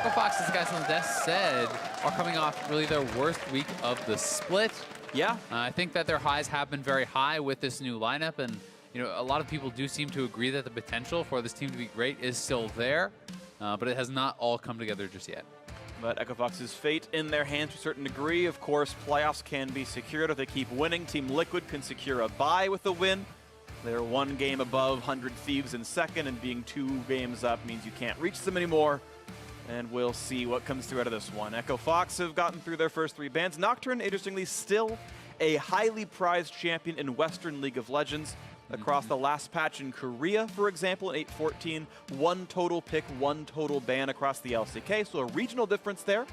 Echo Fox, as the guys on the desk said, are coming off really their worst week of the split. Yeah. I think that their highs have been very high with this new lineup, and a lot of people do seem to agree that the potential for this team to be great is still there, but it has not all come together just yet. But Echo Fox's fate in their hands to a certain degree. Of course, playoffs can be secured if they keep winning. Team Liquid can secure a bye with a win. They're 1 game above 100 Thieves in second, and being 2 games up means you can't reach them anymore. And we'll see what comes through out of this one. Echo Fox have gotten through their first 3 bans. Nocturne, interestingly, still a highly prized champion in Western League of Legends. Across the last patch in Korea, for example, in 8.14, 1 total pick, 1 total ban across the LCK, so a regional difference there.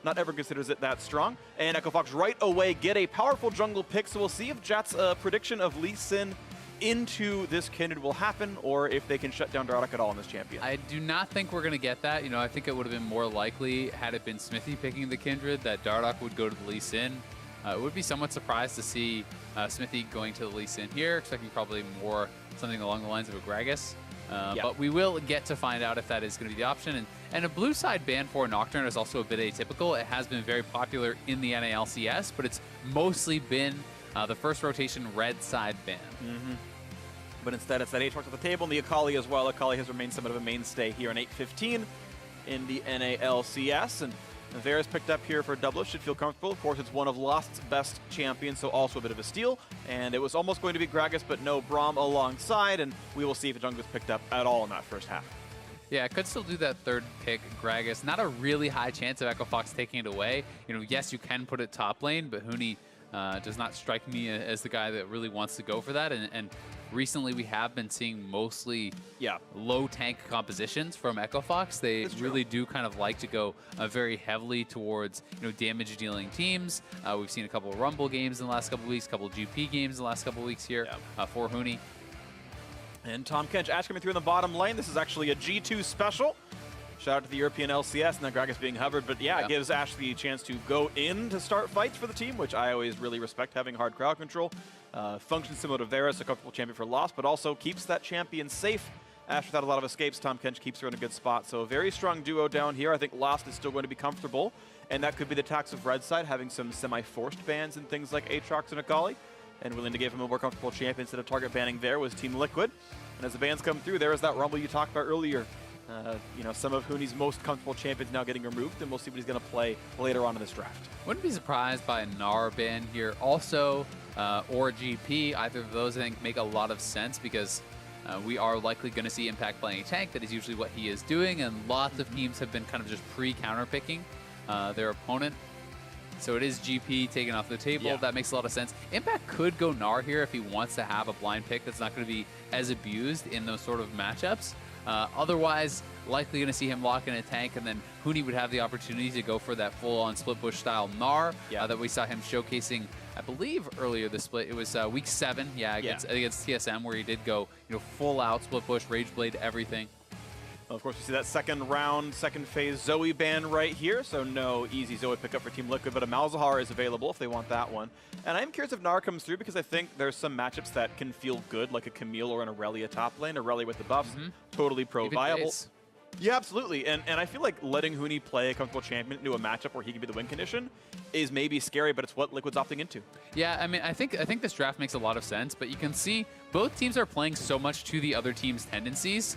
Not everyone considers it that strong. And Echo Fox right away get a powerful jungle pick, so we'll see if Jat's prediction of Lee Sin into this Kindred will happen, or if they can shut down Dardoch at all in this champion. I do not think we're going to get that. I think it would have been more likely, had it been Smithy picking the Kindred, that Dardoch would go to the Lee Sin. It would be somewhat surprised to see Smithy going to the Lee Sin here, expecting probably more something along the lines of a Gragas. But we will get to find out if that is going to be the option. And a blue side ban for Nocturne is also a bit atypical. It has been very popular in the LCS, but it's mostly been the first rotation red side ban. But instead, it's that Aatrox at the table, and the Akali as well. Akali has remained somewhat of a mainstay here in 8.15 in the LCS. And Vera's picked up here for Double. Should feel comfortable. Of course, it's one of Lost's best champions, so also a bit of a steal. And it was almost going to be Gragas, but no Braum alongside, and we will see if the jungle is picked up at all in that first half. Yeah, could still do that third pick, Gragas. Not a really high chance of Echo Fox taking it away. Yes, you can put it top lane, but Huni does not strike me as the guy that really wants to go for that. And recently we have been seeing mostly low tank compositions from Echo Fox. They really do kind of like to go very heavily towards damage dealing teams. We've seen a couple of Rumble games in the last couple of weeks, a couple of GP games in the last couple of weeks here for Huni. And Tom Kench, Ash coming through in the bottom lane. This is actually a G2 special. Shout out to the European LCS, and then Gragas being hovered. But yeah, it gives Ash the chance to go in to start fights for the team, which I always really respect, having hard crowd control. Functions similar to Varus, a comfortable champion for Lost, but also keeps that champion safe. Ash without a lot of escapes, Tom Kench keeps her in a good spot. So a very strong duo down here. I think Lost is still going to be comfortable, and that could be the tax of Red Side, having some semi-forced bans and things like Aatrox and Akali, and willing to give him a more comfortable champion instead of target banning there was Team Liquid. And as the bans come through, there is that Rumble you talked about earlier. Some of Huni's most comfortable champions now getting removed, and we'll see what he's going to play later on in this draft. Wouldn't be surprised by a Gnar ban here also, or GP. Either of those, I think, make a lot of sense because we are likely going to see Impact playing a tank. That is usually what he is doing, and lots of teams have been kind of just pre-counter picking their opponent. So it is GP taken off the table. That makes a lot of sense. Impact could go Gnar here if he wants to have a blind pick that's not going to be as abused in those sort of matchups. Otherwise, likely going to see him lock in a tank, and then Huni would have the opportunity to go for that full-on split push style Gnar that we saw him showcasing, I believe, earlier this split. It was week 7, against TSM, where he did go full-out split push, Rage Blade, everything. Well, of course, we see that second round, second phase Zoe ban right here, so no easy Zoe pickup for Team Liquid, but a Malzahar is available if they want that one. And I'm curious if Gnar comes through, because I think there's some matchups that can feel good, like a Camille or an Aurelia top lane. Aurelia with the buffs, totally pro-viable. Yeah, absolutely. And I feel like letting Huni play a comfortable champion into a matchup where he can be the win condition is maybe scary, but it's what Liquid's opting into. Yeah, I mean, I think this draft makes a lot of sense, but you can see both teams are playing so much to the other team's tendencies.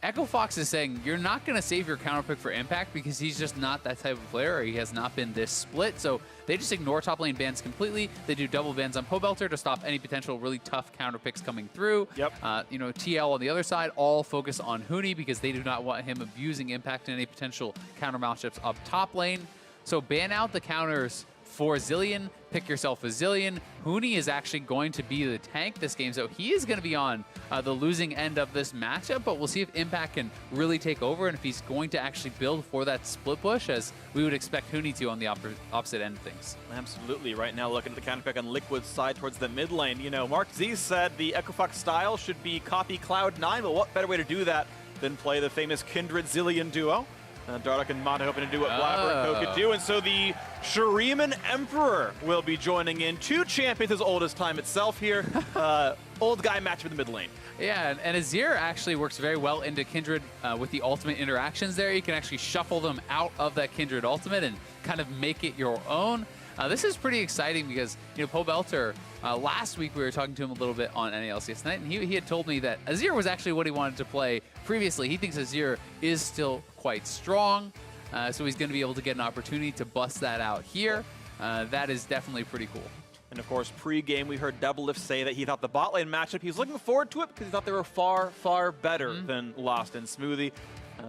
Echo Fox is saying, you're not going to save your counter pick for Impact because he's just not that type of player, or he has not been this split. So they just ignore top lane bans completely. They do double bans on Pobelter to stop any potential really tough counter picks coming through. TL on the other side all focus on Huni because they do not want him abusing Impact in any potential counter matchups up top lane. So ban out the counters for Zilean, pick yourself a Zilean. Huni is actually going to be the tank this game, so he is going to be on the losing end of this matchup, but we'll see if Impact can really take over and if he's going to actually build for that split push, as we would expect Huni to on the opposite end of things. Absolutely. Right now, looking at the counter pick on Liquid's side towards the mid lane, Mark Z said the Echo Fox style should be copy Cloud9, but what better way to do that than play the famous Kindred Zilean duo? Dardoch and Mata hoping to do what Blabber and Co could do, and so the Shuriman Emperor will be joining in. 2 champions as old as time itself here. Old guy match in the mid lane. Yeah, and Azir actually works very well into Kindred with the ultimate interactions there. You can actually shuffle them out of that Kindred ultimate and kind of make it your own. This is pretty exciting because, Pobelter, last week we were talking to him a little bit on LCS tonight, and he had told me that Azir was actually what he wanted to play previously. He thinks Azir is still quite strong, so he's going to be able to get an opportunity to bust that out here. That is definitely pretty cool. And of course, pre-game, we heard Doublelift say that he thought the bot lane matchup, he was looking forward to it because he thought they were far, far better than Lost and Smoothie.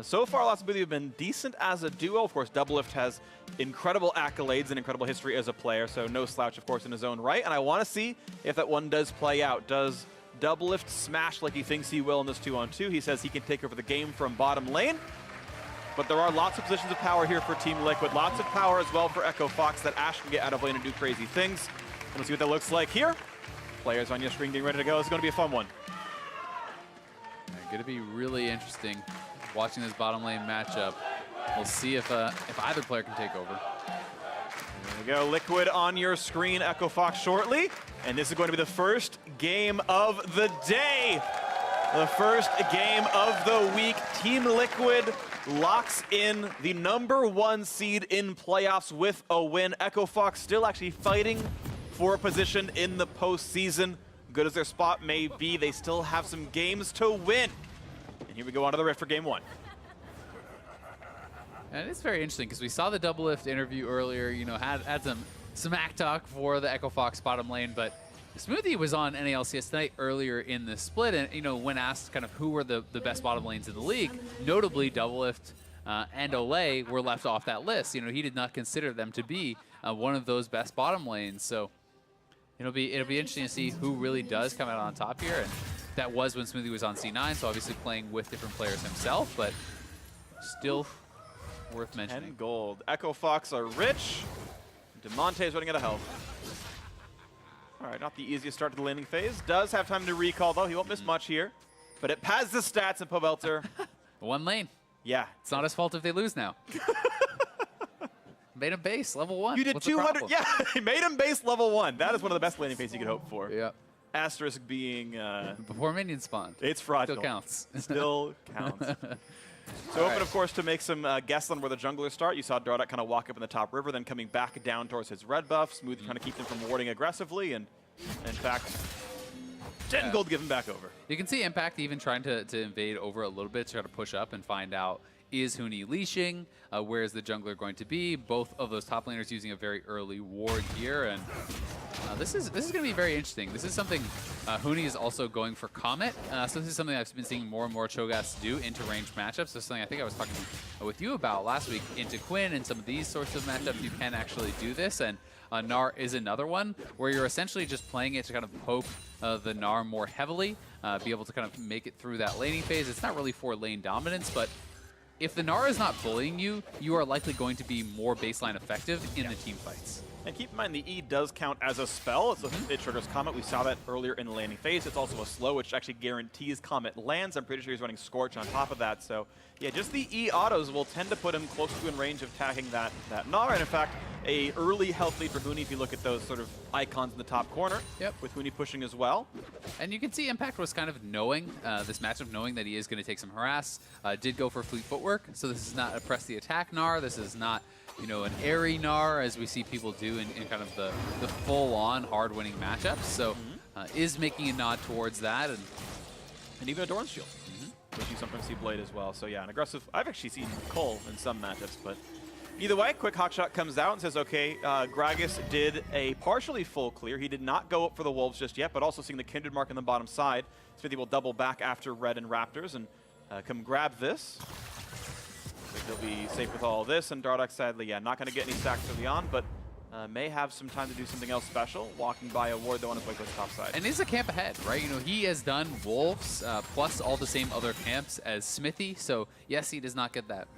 So far, Lost and Smoothie have been decent as a duo. Of course, Doublelift has incredible accolades and incredible history as a player, so no slouch, of course, in his own right. And I want to see if that one does play out. Does Doublelift smash like he thinks he will in this 2-on-2? He says he can take over the game from bottom lane. But there are lots of positions of power here for Team Liquid. Lots of power as well for Echo Fox that Ash can get out of lane and do crazy things. We'll see what that looks like here. Players on your screen getting ready to go. It's going to be a fun one. Going to be really interesting watching this bottom lane matchup. We'll see if either player can take over. There we go. Liquid on your screen. Echo Fox shortly. And this is going to be the first game of the day. The first game of the week. Team Liquid locks in the #1 seed in playoffs with a win. Echo Fox still actually fighting for a position in the postseason. Good as their spot may be, they still have some games to win. And here we go on to the Rift for game 1. And it's very interesting because we saw the Doublelift interview earlier, had some smack talk for the Echo Fox bottom lane, but Smoothie was on NALCS tonight earlier in the split, and when asked kind of who were the best bottom lanes in the league, notably Doublelift and Olay were left off that list. He did not consider them to be one of those best bottom lanes. So it'll be interesting to see who really does come out on top here. And that was when Smoothie was on C9, so obviously playing with different players himself, but still worth mentioning. 10 gold. Echo Fox are rich. Demonte is running out of health. All right, not the easiest start to the laning phase. Does have time to recall, though. He won't miss much here. But it pads the stats of Pobelter. One lane. Yeah. It's not his fault if they lose now. Made him base, level 1. You did What's 200. Yeah, he made him base level 1. That is one of the best laning phases you could hope for. Yeah. Asterisk being... before minion spawn. It's fraudulent. Still counts. Still counts. So open, of course, to make some guesses on where the junglers start. You saw Dardoch kind of walk up in the top river, then coming back down towards his red buff. Smooth trying to keep them from warding aggressively, and in fact, 10 gold to give him back over. You can see Impact even trying to invade over a little bit to try to push up and find out, is Huni leashing? Where is the jungler going to be? Both of those top laners using a very early ward here, and this is going to be very interesting. This is something Huni is also going for Comet. So this is something I've been seeing more and more Cho'Gaths do into ranged matchups. This is something I think I was talking with you about last week. Into Quinn and some of these sorts of matchups, you can actually do this. And Gnar is another one where you're essentially just playing it to kind of poke the Gnar more heavily, be able to kind of make it through that laning phase. It's not really for lane dominance, but if the Gnar is not bullying you, you are likely going to be more baseline effective in the team fights. And keep in mind, the E does count as a spell. It triggers Comet. We saw that earlier in the landing phase. It's also a slow, which actually guarantees Comet lands. I'm pretty sure he's running Scorch on top of that. So, yeah, just the E autos will tend to put him close to in range of tagging that Gnar. And in fact, a early health lead for Huni if you look at those sort of icons in the top corner. Yep. With Huni pushing as well. And you can see Impact was kind of knowing this matchup, knowing that he is going to take some harass. Did go for fleet footwork. So this is not a press the attack Gnar. This is not, an airy Gnar as we see people do in kind of the full-on hard-winning matchups. So is making a nod towards that. And even a Doran's Shield, which you sometimes see Blade as well. So yeah, an aggressive... I've actually seen Cole in some matchups, but either way, quick hawkshot comes out and says, okay, Gragas did a partially full clear. He did not go up for the Wolves just yet, but also seeing the Kindred mark on the bottom side. Smithy will double back after Red and Raptors and come grab this. He'll be safe with all of this, and Dardoch sadly, yeah, not going to get any stacks early on, but may have some time to do something else special, walking by a ward though on his way to the top side. And is a camp ahead, right? He has done Wolves plus all the same other camps as Smithy, so yes, he does not get that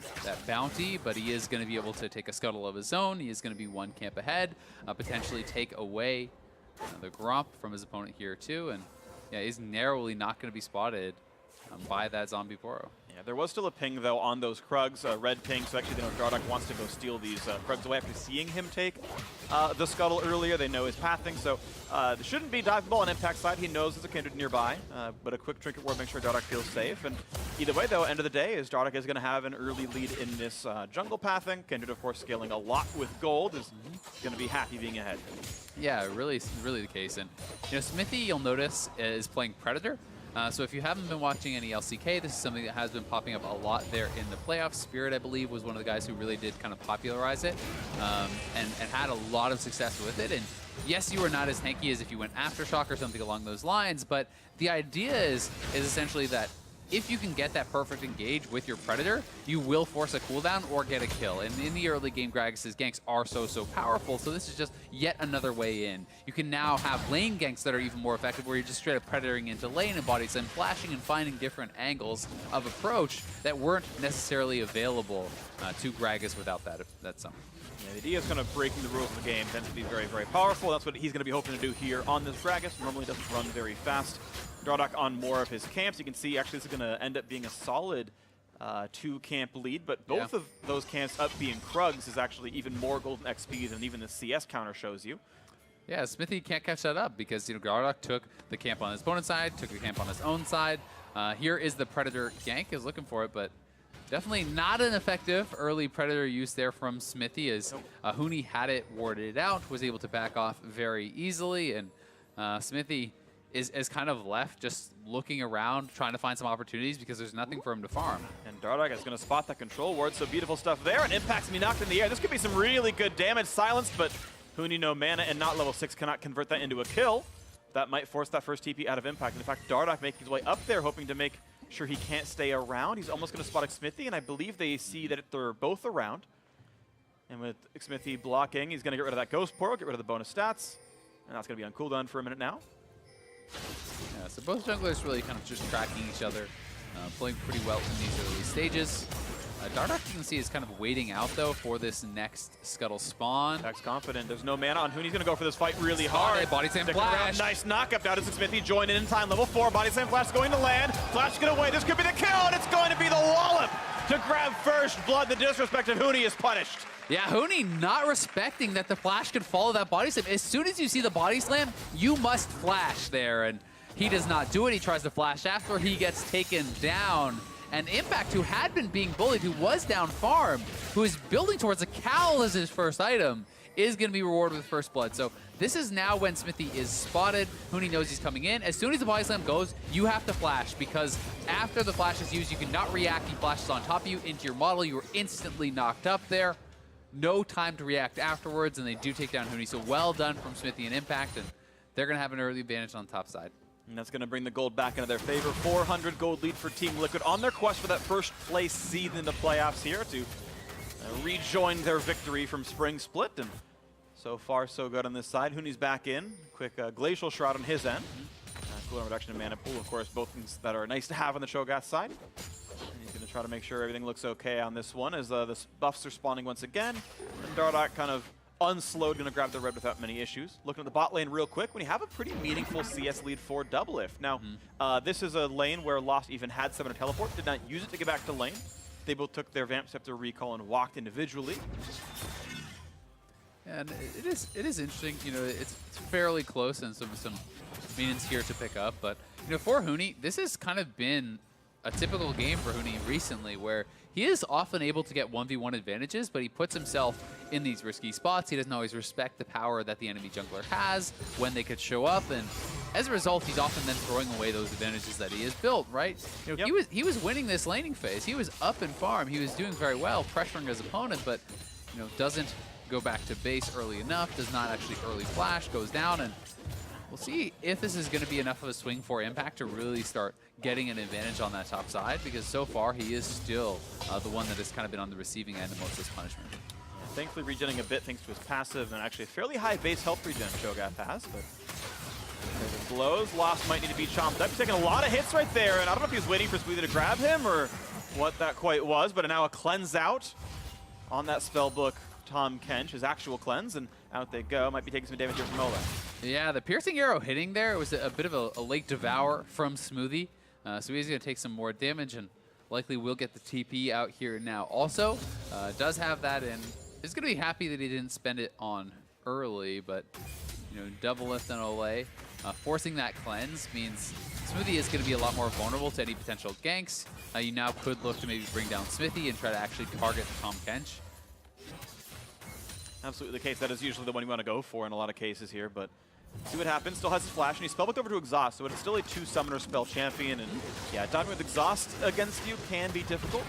bounty, but he is going to be able to take a scuttle of his own. He is going to be one camp ahead, potentially take away the Gromp from his opponent here too, and yeah, is narrowly not going to be spotted by that Zombie Boro. Yeah, there was still a ping, though, on those Krugs, red ping, so actually they know Dardoch wants to go steal these Krugs away after seeing him take the Scuttle earlier. They know his pathing, so there shouldn't be dive ball on Impact side. He knows there's a Kindred nearby, but a quick Trinket Ward makes sure Dardoch feels safe. And either way, though, end of the day, is Dardoch is going to have an early lead in this jungle pathing. Kindred, of course, scaling a lot with gold, is going to be happy being ahead. Yeah, really the case. And Smithy, you'll notice, is playing Predator. So if you haven't been watching any LCK, this is something that has been popping up a lot there in the playoffs. Spirit, I believe, was one of the guys who really did kind of popularize it and had a lot of success with it. And yes, you are not as tanky as if you went Aftershock or something along those lines, but the idea is essentially that if you can get that perfect engage with your Predator, you will force a cooldown or get a kill. And in the early game, Gragas' ganks are so powerful, so this is just yet another way in. You can now have lane ganks that are even more effective, where you're just straight up Predatoring into lane and bodies and flashing and finding different angles of approach that weren't necessarily available to Gragas without that summon. Yeah, the idea is kind of breaking the rules of the game tends to be very powerful. That's what he's going to be hoping to do here on this Gragas. Normally doesn't run very fast. Dardoch on more of his camps. You can see actually this is going to end up being a solid 2-camp lead, but both of those camps up being Krugs is actually even more golden XP than even the CS counter shows you. Yeah, Smithy can't catch that up because Dardoch took the camp on his opponent's side, took the camp on his own side. Here is the Predator gank, is looking for it, but definitely not an effective early Predator use there from Smithy, as Huni had it warded out, was able to back off very easily, and Smithy is kind of left just looking around, trying to find some opportunities because there's nothing for him to farm. And Dardoch is going to spot that control ward, so beautiful stuff there, and Impact's going to be knocked in the air. This could be some really good damage. Silenced, but Huni, no mana and not level 6, cannot convert that into a kill. That might force that first TP out of Impact. And in fact, Dardoch making his way up there, hoping to make sure he can't stay around. He's almost going to spot Smithy, and I believe they see that they're both around. And with Smithy blocking, he's going to get rid of that Ghost Portal, get rid of the bonus stats, and that's going to be on cooldown for a minute now. Yeah, so both junglers really kind of just tracking each other, playing pretty well in these early stages. Dardoch, you can see, is kind of waiting out, though, for this next Scuttle spawn. Attack's confident. There's no mana on Huni. He's going to go for this fight really hard. Body slam flash. Nice knockup. Down to Smithy. Join in time. Level 4. Body slam flash going to land. Flash get away. This could be the kill, and it's going to be the wallop to grab first blood. The disrespect of Huni is punished. Yeah, Huni not respecting that the flash could follow that body slam. As soon as you see the body slam, you must flash there, and he does not do it. He tries to flash after. He gets taken down. And Impact, who had been being bullied, who was down farm, who is building towards a cowl as his first item, is going to be rewarded with first blood. So this is now when Smithy is spotted. Huni knows he's coming in. As soon as the body slam goes, you have to flash, because after the flash is used, you cannot react. He flashes on top of you into your model. You are instantly knocked up there. No time to react afterwards, and they do take down Huni. So well done from Smithy and Impact, and they're going to have an early advantage on the top side. And that's going to bring the gold back into their favor. 400 gold lead for Team Liquid on their quest for that first place seed in the playoffs here to rejoin their victory from Spring Split. And so far, so good on this side. Huni's back in. Quick Glacial Shroud on his end. Cooldown reduction in mana pool, of course, both things that are nice to have on the Cho'Gath side. And he's going to try to make sure everything looks okay on this one as the buffs are spawning once again. And Dardoch kind of unslowed, going to grab the red without many issues. Looking at the bot lane real quick, when you have a pretty meaningful CS lead for Doublelift. Now, this is a lane where Lost even had 7 teleport, did not use it to get back to lane. They both took their Vamp Scepter recall and walked individually. And it is interesting, it's fairly close and some minions here to pick up, but for Huni, this has kind of been a typical game for Huni recently, where he is often able to get 1v1 advantages, but he puts himself in these risky spots. He doesn't always respect the power that the enemy jungler has when they could show up, and as a result, he's often then throwing away those advantages that he has built, right? He was winning this laning phase. He was up in farm. He was doing very well, pressuring his opponent, but doesn't go back to base early enough, does not actually early flash, goes down, and we'll see if this is going to be enough of a swing for Impact to really start getting an advantage on that top side, because so far he is still the one that has kind of been on the receiving end of most of this punishment. Yeah, thankfully regenning a bit thanks to his passive, and actually a fairly high base health regen Cho'Gath has, but there's the blows. Lost might need to be chomped up. He's taking a lot of hits right there, and I don't know if he was waiting for Smithy to grab him or what that quite was, but now a cleanse out on that spellbook Tom Kench, his actual cleanse, and out they go. Might be taking some damage here from Ola. Yeah, the piercing arrow hitting there, it was a bit of a late devour from Smoothie. So he's going to take some more damage, and likely will get the TP out here now also. Does have that and is going to be happy that he didn't spend it on early, but double lift on Olay. Forcing that cleanse means Smoothie is going to be a lot more vulnerable to any potential ganks. You now could look to maybe bring down Smithy and try to actually target Tahm Kench. Absolutely the case. That is usually the one you want to go for in a lot of cases here, but see what happens. Still has his flash, and he's spellbooked over to Exhaust, so it's still a 2-summoner spell champion, and yeah, diving with Exhaust against you can be difficult.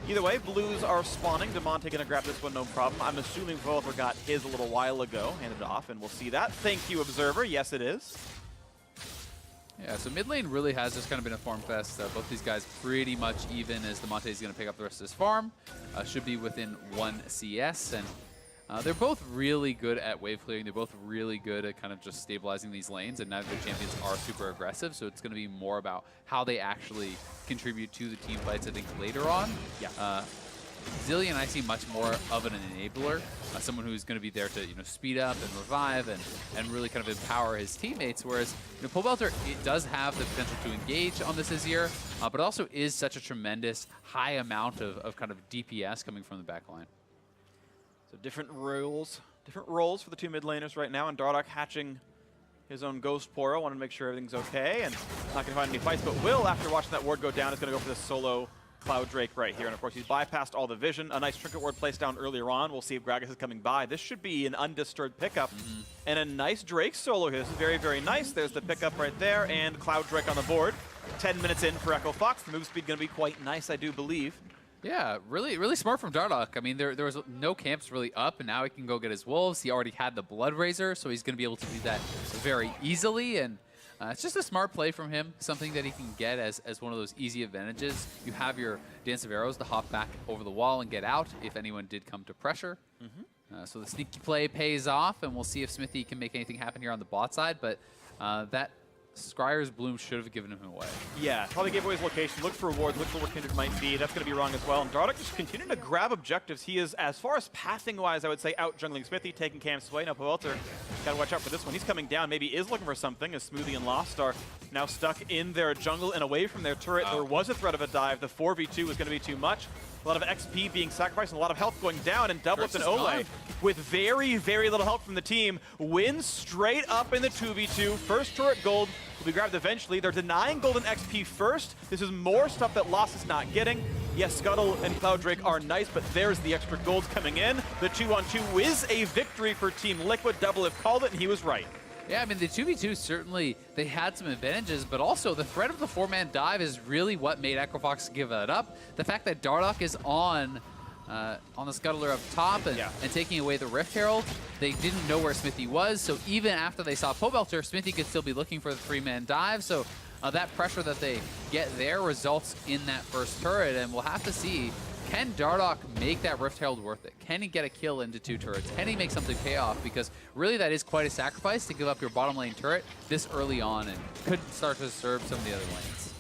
Either way, Blues are spawning. Demonte gonna grab this one, no problem. I'm assuming Volver got his a little while ago, handed off, and we'll see that. Thank you, Observer. Yes, it is. Yeah, so mid lane really has just kind of been a farm fest. Both these guys pretty much even as Demonte is going to pick up the rest of his farm. Should be within 1 CS, and they're both really good at wave clearing. They're both really good at kind of just stabilizing these lanes, and neither champions are super aggressive, so it's going to be more about how they actually contribute to the team fights, I think, later on. Yeah. Zilean, I see much more of an enabler, someone who's going to be there to speed up and revive and really kind of empower his teammates. Whereas Pobelter, it does have the potential to engage on this Azir, but also is such a tremendous high amount of kind of DPS coming from the back line. So different roles for the two mid laners right now, and Dardoch hatching his own Ghost Poro. Wanted to make sure everything's okay, and not going to find any fights. But Will, after watching that ward go down, is going to go for this solo Cloud Drake right here. And of course, he's bypassed all the vision. A nice Trinket ward placed down earlier on. We'll see if Gragas is coming by. This should be an undisturbed pickup. And a nice Drake solo here. This is very, very nice. There's the pickup right there, and Cloud Drake on the board. 10 minutes in for Echo Fox. The move speed going to be quite nice, I do believe. Yeah, really, really smart from Dardoch. I mean, there was no camps really up, and now he can go get his wolves. He already had the Blood Razor, so he's going to be able to do that very easily. And it's just a smart play from him, something that he can get as one of those easy advantages. You have your Dance of Arrows to hop back over the wall and get out if anyone did come to pressure. So the sneaky play pays off, and we'll see if Smithy can make anything happen here on the bot side. But that Scryer's Bloom should have given him away. Yeah, probably gave away his location. Look for rewards, look for where Kindred might be. That's going to be wrong as well. And Dardoch just continuing to grab objectives. He is, as far as pathing-wise, I would say, out jungling Smithy, taking camps away. Now Pobelter, got to watch out for this one. He's coming down, maybe is looking for something, as Smoothie and Lost are now stuck in their jungle and away from their turret. There was a threat of a dive. The 4v2 was going to be too much. A lot of XP being sacrificed and a lot of health going down, and Double Lift and Olay, with very, very little help from the team, wins straight up in the 2v2. First turret gold will be grabbed eventually. They're denying golden XP first. This is more stuff that Lost is not getting. Yes, Scuttle and Cloud Drake are nice, but there's the extra golds coming in. The 2-on-2 is a victory for Team Liquid. Double Lift called it, and he was right. Yeah, I mean, the 2v2 certainly, they had some advantages, but also the threat of the 4-man dive is really what made Echo Fox give that up. The fact that Dardoch is on the Scuttler up top and taking away the Rift Herald, they didn't know where Smithy was, so even after they saw Pobelter, Smithy could still be looking for the 3-man dive, so that pressure that they get there results in that first turret, and we'll have to see, can Dardoch make that Rift Herald worth it? Can he get a kill into 2 turrets? Can he make something pay off? Because really that is quite a sacrifice to give up your bottom lane turret this early on, and could start to serve some of the other lanes.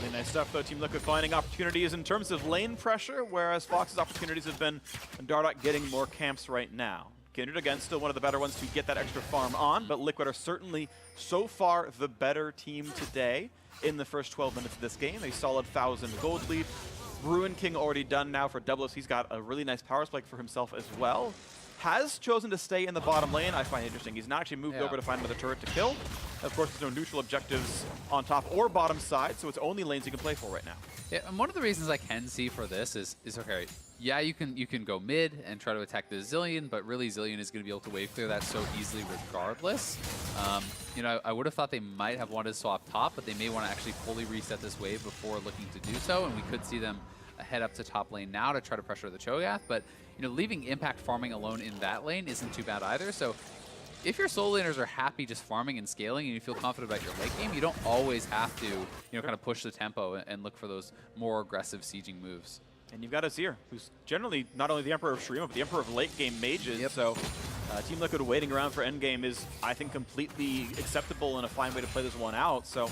Really nice stuff, though. Team Liquid finding opportunities in terms of lane pressure, whereas Fox's opportunities have been Dardoch getting more camps right now. Kindred, again, still one of the better ones to get that extra farm on, but Liquid are certainly, so far, the better team today in the first 12 minutes of this game. A solid 1,000 gold lead. Ruin King already done now for Double Lift. He's got a really nice power spike for himself as well. Has chosen to stay in the bottom lane. I find it interesting. He's not actually moved over to find another turret to kill. Of course, there's no neutral objectives on top or bottom side, so it's only lanes you can play for right now. Yeah, and one of the reasons I can see for this is okay, yeah, you can go mid and try to attack the Zilean, but really Zilean is going to be able to wave clear that so easily regardless. I would have thought they might have wanted to swap top, but they may want to actually fully reset this wave before looking to do so, and we could see them head up to top lane now to try to pressure the Cho'Gath, but leaving Impact farming alone in that lane isn't too bad either. So if your solo laners are happy just farming and scaling and you feel confident about your late game, you don't always have to kind of push the tempo and look for those more aggressive sieging moves. And you've got Azir, who's generally not only the Emperor of Shurima, but the Emperor of late game mages. So Team Liquid waiting around for endgame is, I think, completely acceptable and a fine way to play this one out. So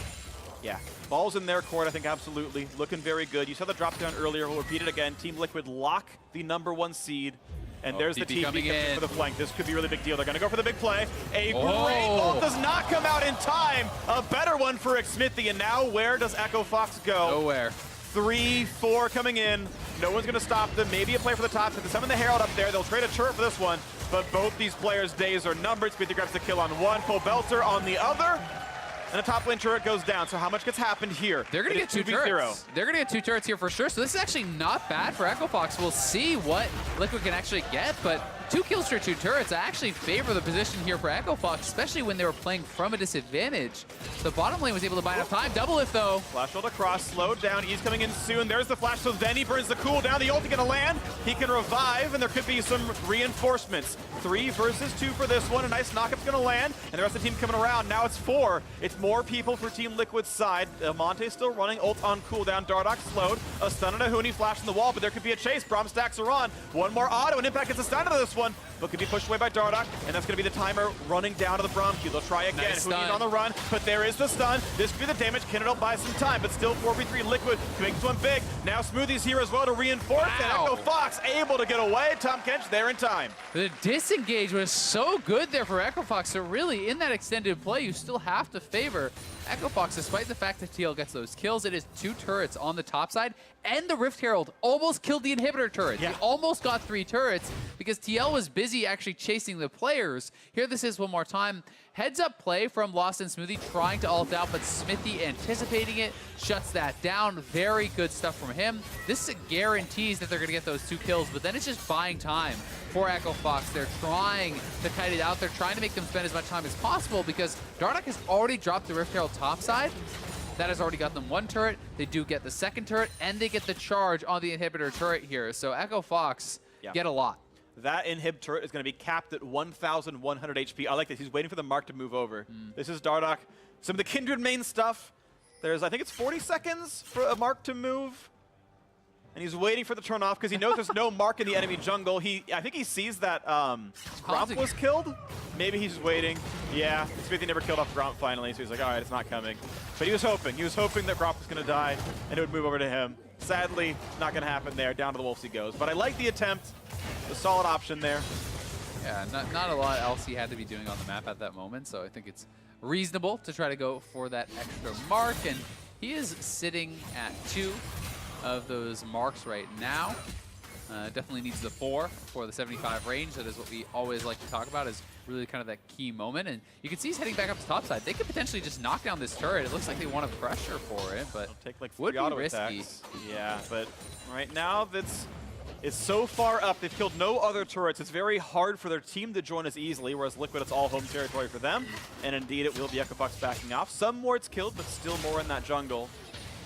yeah, ball's in their court, I think, absolutely. Looking very good. You saw the drop down earlier. We'll repeat it again. Team Liquid lock the #1 seed. And there's the TP coming in for the flank. This could be a really big deal. They're going to go for the big play. A great ult does not come out in time. A better one for Smithy. And now where does Echo Fox go? Nowhere. 3, 4 coming in. No one's going to stop them. Maybe a play for the top. If they summon the Herald up there, they'll trade a turret for this one. But both these players' days are numbered. Smithy grabs the kill on one, Pobelter on the other. And the top lane turret goes down. So how much gets happened here? They're going to get 2 turrets. They're going to get 2 turrets here for sure. So this is actually not bad for Echo Fox. We'll see what Liquid can actually get, but 2 kills for 2 turrets. I actually favor the position here for Echo Fox, especially when they were playing from a disadvantage. The bottom lane was able to buy enough time. Double if though. Flash ult across, slowed down. He's coming in soon. There's the flash, so then he burns the cooldown. The ult is going to land. He can revive, and there could be some reinforcements. 3 versus 2 for this one. A nice knockup's going to land, and the rest of the team coming around. Now it's 4. It's more people for Team Liquid's side. Monte still running. Ult on cooldown. Dardoch slowed. A stun and a Huni flash in the wall, but there could be a chase. Braum stacks are on. One more auto, and Impact gets a stun to this one, but could be pushed away by Dardoch, and that's going to be the timer running down to the Braum queue. They'll try again. Nice Huni's on the run, but there is the stun. This could be the damage. Kindred will buy some time, but still 4v3 Liquid to make this one big. Now Smoothie's here as well to reinforce, and Echo Fox able to get away. Tom Kench there in time. The disengage was so good there for Echo Fox. So really, in that extended play, you still have to favor Echo Fox, despite the fact that TL gets those kills. It is 2 turrets on the top side, and the Rift Herald almost killed the inhibitor turret. Yeah. He almost got 3 turrets because TL was busy actually chasing the players. Here this is one more time. Heads up play from Lost and Smoothie trying to ult out, but Smithy anticipating it, shuts that down. Very good stuff from him. This guarantees that they're going to get those 2 kills, but then it's just buying time for Echo Fox. They're trying to kite it out. They're trying to make them spend as much time as possible because Dardoch has already dropped the Rift Herald topside. That has already got them 1 turret. They do get the 2nd turret, and they get the charge on the inhibitor turret here. So Echo Fox get a lot. That inhib turret is going to be capped at 1,100 HP. I like this. He's waiting for the mark to move over. This is Dardoch. Some of the Kindred main stuff. There's, I think it's 40 seconds for a mark to move. And he's waiting for the turn off because he knows there's no mark in the enemy jungle. I think he sees that Gromp was killed. Maybe he's just waiting. Yeah, Smithy never killed off Gromp finally, so he's like, all right, it's not coming. But he was hoping. He was hoping that Gromp was going to die and it would move over to him. Sadly, not going to happen there. Down to the Wolves he goes. But I like the attempt. A solid option there. Yeah, not a lot else he had to be doing on the map at that moment, so I think it's reasonable to try to go for that extra mark. And he is sitting at 2 of those marks right now. Definitely needs the 4 for the 75 range. That is what we always like to talk about, is really kind of that key moment. And you can see he's heading back up to top side. They could potentially just knock down this turret. It looks like they want to pressure for it, but it'll take like 3 would be auto risky. attacks. Yeah, but right now it's so far up. They've killed no other turrets. It's very hard for their team to join us easily, whereas Liquid, it's all home territory for them. And indeed, it will be Echo Fox backing off. Some wards killed, but still more in that jungle.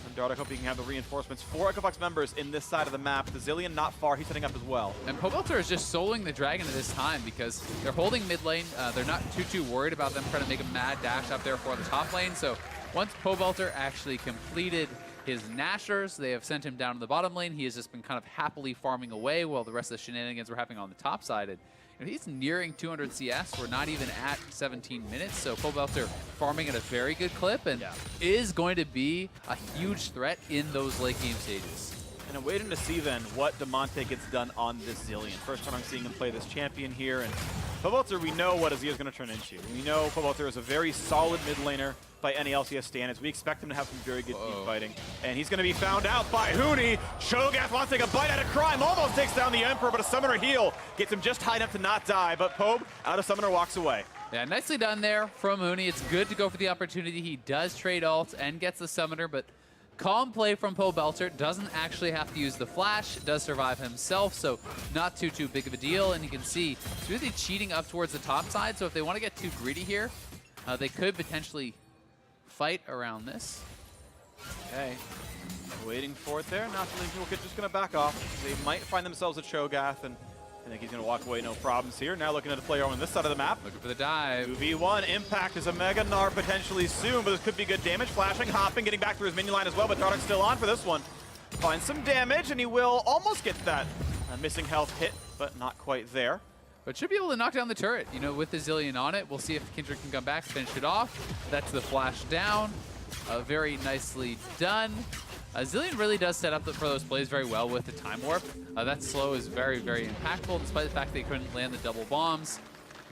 And Dardoch hoping he can have the reinforcements. 4 Echo Fox members in this side of the map. The Zillion not far. He's setting up as well. And Pobelter is just soloing the Dragon at this time because they're holding mid lane. They're not too worried about them trying to make a mad dash up there for the top lane. So once Pobelter actually completed his Nashers, they have sent him down to the bottom lane. He has just been kind of happily farming away while the rest of the shenanigans were happening on the top side. And he's nearing 200 CS. We're not even at 17 minutes. So Pobelter farming at a very good clip and is going to be a huge threat in those late game stages. And I'm waiting to see then what DeMonte gets done on this Zillion. First time I'm seeing him play this champion here. And Pobelter, we know what Azir is going to turn into. We know Pobelter is a very solid mid laner by any LCS standards. We expect him to have some very good team fighting. And he's going to be found out by Huni. Cho'Gath wants to take a bite out of crime. Almost takes down the Emperor, but a summoner heal gets him just high enough to not die. But Pobe, out of summoner, walks away. Yeah, nicely done there from Huni. It's good to go for the opportunity. He does trade ult and gets the summoner, but calm play from Pobelter. Doesn't actually have to use the flash. Does survive himself, so not too big of a deal. And you can see Smoothie cheating up towards the top side, so if they want to get too greedy here, they could potentially fight around this. Okay, waiting for it there. Not feeling people just going to back off. They might find themselves a Cho'Gath, and I think he's going to walk away, no problems here. Now looking at the player on this side of the map. Looking for the dive. 2v1, Impact is a Mega Gnar potentially soon, but this could be good damage. Flashing, hopping, getting back through his minion line as well, but Dardoch's still on for this one. Finds some damage, and he will almost get that missing health hit, but not quite there. But should be able to knock down the turret, you know, with the Zillion on it. We'll see if Kindred can come back, finish it off. That's the flash down. Very nicely done. Zillion really does set up for those plays very well with the time warp. That slow is very impactful, despite the fact they couldn't land the double bombs.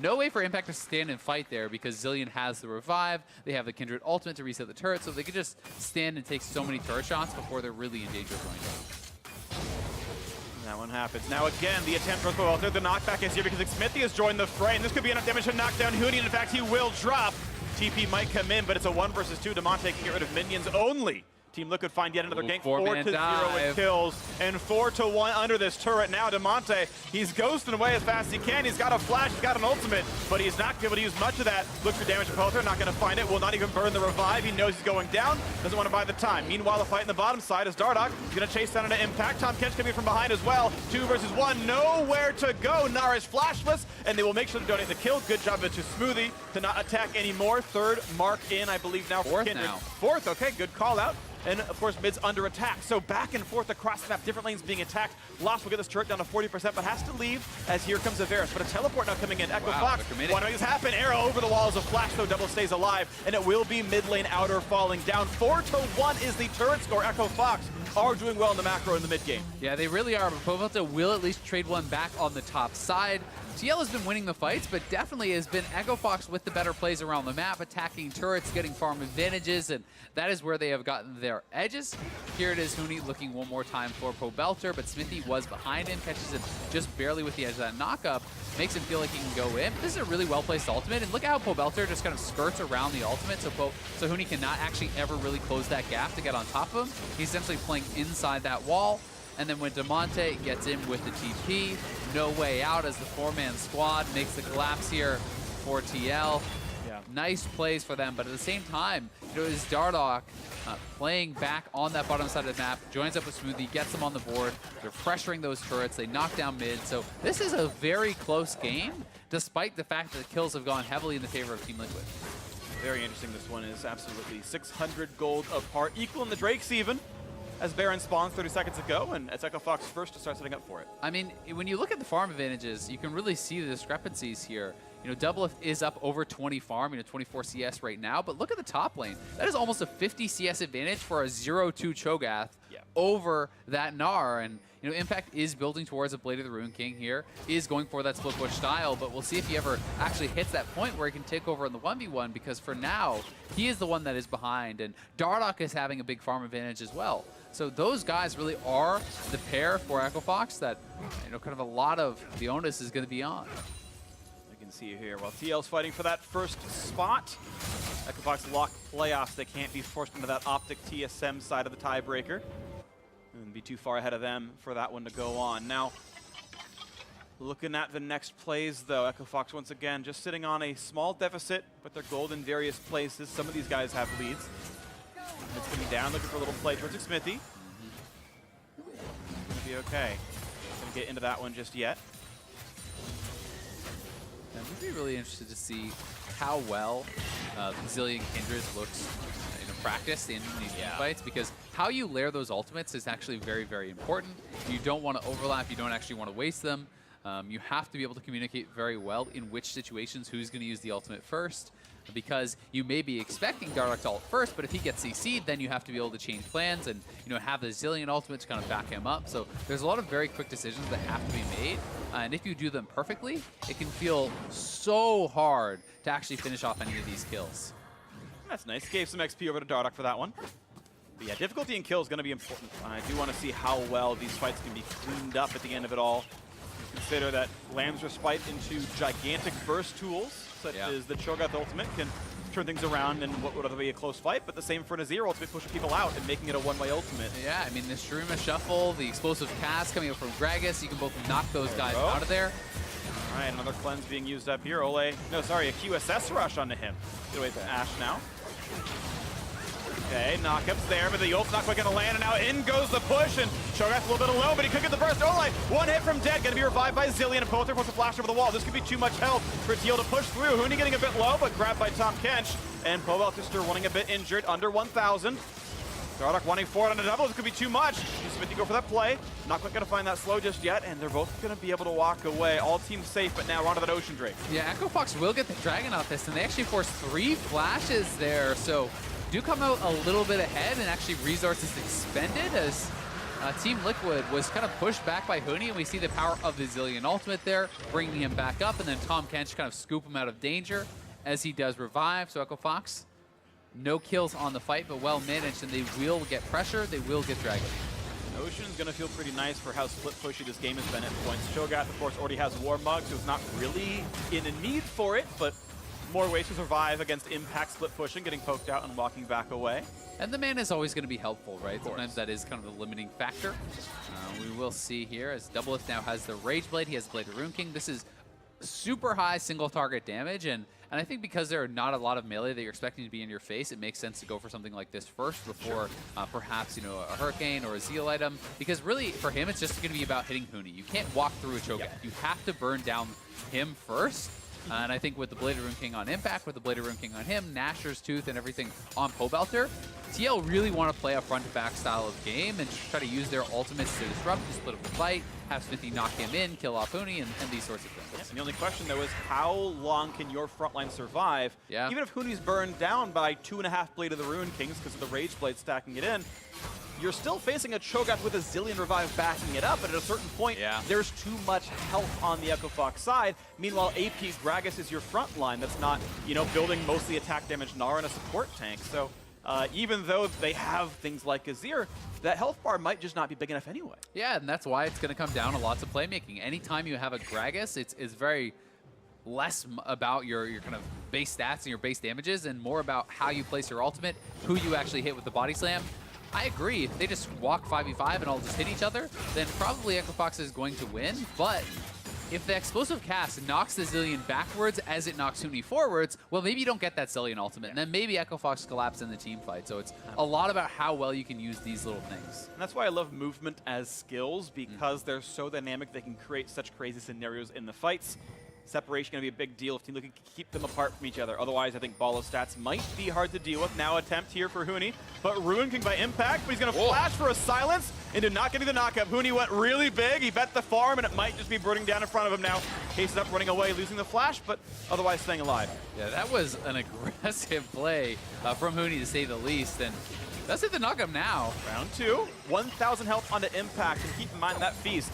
no way for Impact to stand and fight there because Zilean has the revive. They have the Kindred ultimate to reset the turret, so they could just stand and take so many turret shots before they're really in danger of going down. That one happens. Now again, the attempt for Welter. The knockback is here because Smithy has joined the fray, and this could be enough damage to knock down Huni. In fact, he will drop. TP might come in, but it's a 1 versus 2. Damonte can get rid of minions only. Team Liquid find yet another gank. 4-0 with kills and 4-1 under this turret. Now Damonte, he's ghosting away as fast as he can. He's got a flash, he's got an ultimate, but he's not able to use much of that. Looks for damage to Pelter, not going to find it. Will not even burn the revive. He knows he's going down, doesn't want to buy the time. Meanwhile, the fight in the bottom side is Dardoch. He's going to chase down into Impact. Tom Kench coming from behind as well. 2 versus 1, nowhere to go. Nara is flashless, and they will make sure to donate the kill. Good job to Smoothie to not attack anymore. Third mark in, I believe now. Fourth now. Fourth, okay, good call out. And of course, mid's under attack. So back and forth across the map, different lanes being attacked. Lost will get this turret down to 40%, but has to leave as here comes Averis. But a teleport now coming in. Echo Fox, want to make this happen. Arrow over the walls of Flash, so Double stays alive. And it will be mid lane outer falling down. 4-1 is the turret score. Echo Fox are doing well in the macro in the mid game. Yeah, they really are, but Povelta will at least trade one back on the top side. TL has been winning the fights, but definitely has been Echo Fox with the better plays around the map, attacking turrets, getting farm advantages, and that is where they have gotten their edges. Here it is, Huni looking one more time for Pobelter, but Smithy was behind him, catches him just barely with the edge of that knockup, makes him feel like he can go in. This is a really well-placed ultimate, and look at how Pobelter just kind of skirts around the ultimate, so Huni cannot actually ever really close that gap to get on top of him. He's essentially playing inside that wall. And then when Damonte gets in with the TP, no way out as the 4-man squad makes the collapse here for TL. Yeah. Nice plays for them, but at the same time, it was Dardoch playing back on that bottom side of the map, joins up with Smoothie, gets them on the board. They're pressuring those turrets. They knock down mid. So this is a very close game, despite the fact that the kills have gone heavily in the favor of Team Liquid. Very interesting. This one is absolutely 600 gold apart, equal in the Drakes even. As Baron spawns 30 seconds ago, and it's Echo Fox first to start setting up for it. I mean, when you look at the farm advantages, you can really see the discrepancies here. You know, Doublelift is up over 20 farm, 24 CS right now, but look at the top lane. That is almost a 50 CS advantage for a 0-2 Cho'Gath over that Gnar, and Impact is building towards a Blade of the Ruin King here, is going for that split push style, but we'll see if he ever actually hits that point where he can take over in the 1v1, because for now, he is the one that is behind, and Dardoch is having a big farm advantage as well. So those guys really are the pair for Echo Fox that, kind of a lot of the onus is going to be on. You can see here, while TL's fighting for that first spot, Echo Fox lock playoffs. They can't be forced into that Optic TSM side of the tiebreaker and be too far ahead of them for that one to go on. Now, looking at the next plays, though, Echo Fox once again just sitting on a small deficit, but they're gold in various places. Some of these guys have leads. It's coming down, looking for a little play towards Smithy. Gonna be okay. Gonna get into that one just yet. And we'd be really interested to see how well Zilean Kindred looks practiced in these fights, because how you layer those ultimates is actually very, very important. You don't want to overlap, you don't actually want to waste them. You have to be able to communicate very well in which situations who's going to use the ultimate first, because you may be expecting Dardoch to ult first, but if he gets CC'd, then you have to be able to change plans and have the Zilean ultimate to kind of back him up. So there's a lot of very quick decisions that have to be made, and if you do them perfectly, it can feel so hard to actually finish off any of these kills. That's nice. Gave some XP over to Dardoch for that one. But yeah, difficulty in kill is going to be important. I do want to see how well these fights can be cleaned up at the end of it all. Consider that Lamb's Respite into gigantic burst tools, such as the Cho'Gath ultimate, can turn things around in what would otherwise be a close fight, but the same for Nazir ultimate, pushing people out and making it a one-way ultimate. Yeah, I mean, the Shurima Shuffle, the explosive cast coming up from Gragas, you can both knock those guys out of there. All right, another cleanse being used up here. A QSS rush onto him. Get away from Ashe now. Okay, knockups there, but the ult's not quite gonna land, and now in goes the push, and Cho'Gath a little bit alone, but he could get the burst. Ole, one hit from dead, gonna be revived by Zilean, and Poether wants to flash over the wall. This could be too much help for TL to push through. Huni getting a bit low, but grabbed by Tom Kench, and Pobelter wanting a bit injured, under 1,000. Dardoch wanting forward on a double, this could be too much. Smithy go for that play, not quite gonna find that slow just yet, and they're both gonna be able to walk away. All teams safe, but now we're onto that Ocean Drake. Yeah, Echo Fox will get the Dragon off this, and they actually force 3 flashes there, so do come out a little bit ahead, and actually resources expended as Team Liquid was kind of pushed back by Huni, and we see the power of the Zilean ultimate there, bringing him back up, and then Tahm Kench kind of scoop him out of danger as he does revive. So Echo Fox, no kills on the fight, but well managed, and they will get pressure, they will get Dragon. Ocean's going to feel pretty nice for how split pushy this game has been at points. Cho'Gath, of course, already has Warmog, so it's not really in a need for it, but more ways to survive against Impact split pushing, getting poked out and walking back away. And the mana is always going to be helpful, right? Sometimes that is kind of the limiting factor. We will see here as Doublelift now has the Rage Blade, he has Blade of Rune King. This is super high single target damage, and I think because there are not a lot of melee that you're expecting to be in your face, it makes sense to go for something like this first before perhaps, you know, a Hurricane or a Zeal item, because really for him it's just going to be about hitting Huni. You can't walk through a Cho'Gath. Yep. You have to burn down him first. And I think with the Blade of Rune King on Impact, with the Blade of Rune King on him, Nashor's Tooth and everything on Pobelter, TL really want to play a front-to-back style of game and try to use their ultimates to disrupt, to split up the fight, have Smithy knock him in, kill off Huni, and these sorts of things. Yes, and the only question, though, is how long can your front line survive? Yeah. Even if Huni's burned down by 2.5 Blade of the Rune Kings because of the Rage Blade stacking it in, you're still facing a Cho'Gath with a Zilean Revive backing it up, but at a certain point, there's too much health on the Echo Fox side. Meanwhile, AP Gragas is your front line that's not, you know, building mostly attack damage Gnar and a support tank. So even though they have things like Azir, that health bar might just not be big enough anyway. Yeah, and that's why it's going to come down to lots of playmaking. Anytime you have a Gragas, it's very less about your kind of base stats and your base damages and more about how you place your ultimate, who you actually hit with the body slam. I agree, if they just walk 5v5 and all just hit each other, then probably Echo Fox is going to win, but if the explosive cast knocks the Zilean backwards as it knocks Huni forwards, well, maybe you don't get that Zilean ultimate, and then maybe Echo Fox collapse in the team fight. So it's a lot about how well you can use these little things. And that's why I love movement as skills, because they're so dynamic, they can create such crazy scenarios in the fights. Separation going to be a big deal if Team Liquid can keep them apart from each other. Otherwise, I think Ball of Stats might be hard to deal with. Now attempt here for Huni, but Rune King by Impact, but he's going to flash for a silence into not getting the knockup. Huni went really big. He bet the farm, and it might just be burning down in front of him now. Case up, running away, losing the flash, but otherwise staying alive. Yeah, that was an aggressive play from Huni, to say the least, and that's it, the knockup now. Round 2, 1,000 health onto Impact, and keep in mind that Feast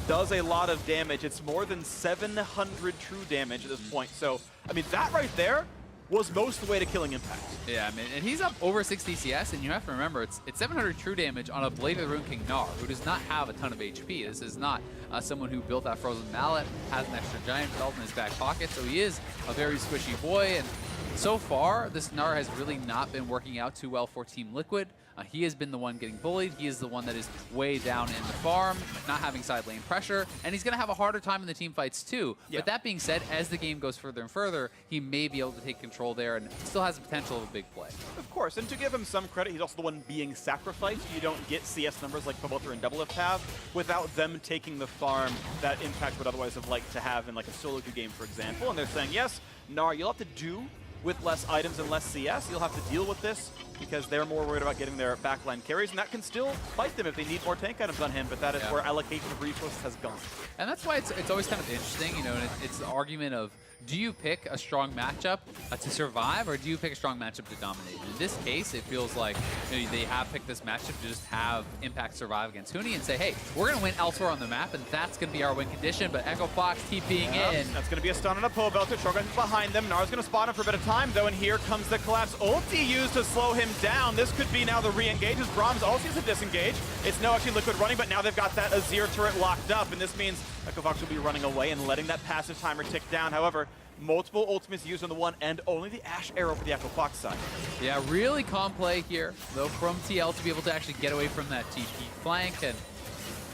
does a lot of damage. It's more than 700 true damage at this point. So, I mean, that right there was most of the way to killing Impact. Yeah, I mean, and he's up over 60 CS, and you have to remember, it's 700 true damage on a Blade of the Rune King Gnar, who does not have a ton of HP. This is not someone who built that Frozen Mallet, has an extra Giant belt in his back pocket, so he is a very squishy boy, and so far, this Gnar has really not been working out too well for Team Liquid. He has been the one getting bullied. He is the one that is way down in the farm, not having side lane pressure, and he's going to have a harder time in the team fights too. Yeah. But that being said, as the game goes further and further, he may be able to take control there and still has the potential of a big play. Of course, and to give him some credit, he's also the one being sacrificed. You don't get CS numbers like Pobelter and Doublelift have without them taking the farm that Impact would otherwise have liked to have in like a solo queue game, for example. And they're saying, yes, Gnar, you'll have to do with less items and less CS. You'll have to deal with this because they're more worried about getting their backline carries, and that can still fight them if they need more tank items on him, but that is where allocation of resources has gone. And that's why it's always kind of interesting, you know, and it's the argument of, do you pick a strong matchup to survive, or do you pick a strong matchup to dominate? In this case, it feels like, you know, they have picked this matchup to just have Impact survive against Huni and say, hey, we're going to win elsewhere on the map, and that's going to be our win condition, but Echo Fox TPing in. That's going to be a stun on a Pobelter. Cho'Gath is behind them. Gnar's going to spot him for a bit of time, though, and here comes the collapse. Ulti used to slow him down. This could be now the re-engage, as Brahms also uses a disengage. It's no actually Liquid running, but now they've got that Azir turret locked up, and this means Echo Fox will be running away and letting that passive timer tick down. However, multiple ultimates used on the one and only the Ash Arrow for the Echo Fox side. Yeah, really calm play here, though, from TL to be able to actually get away from that TP flank. And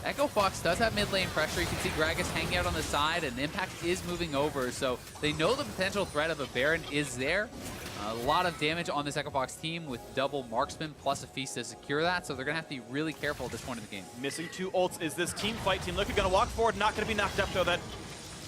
Echo Fox does have mid lane pressure. You can see Gragas hanging out on the side, and Impact is moving over. So they know the potential threat of a Baron is there. A lot of damage on this Echo Fox team with double marksman plus a Feast to secure that, so they're going to have to be really careful at this point in the game. Missing 2 ults is this team fight. Team Liquid going to walk forward, not going to be knocked up, though. That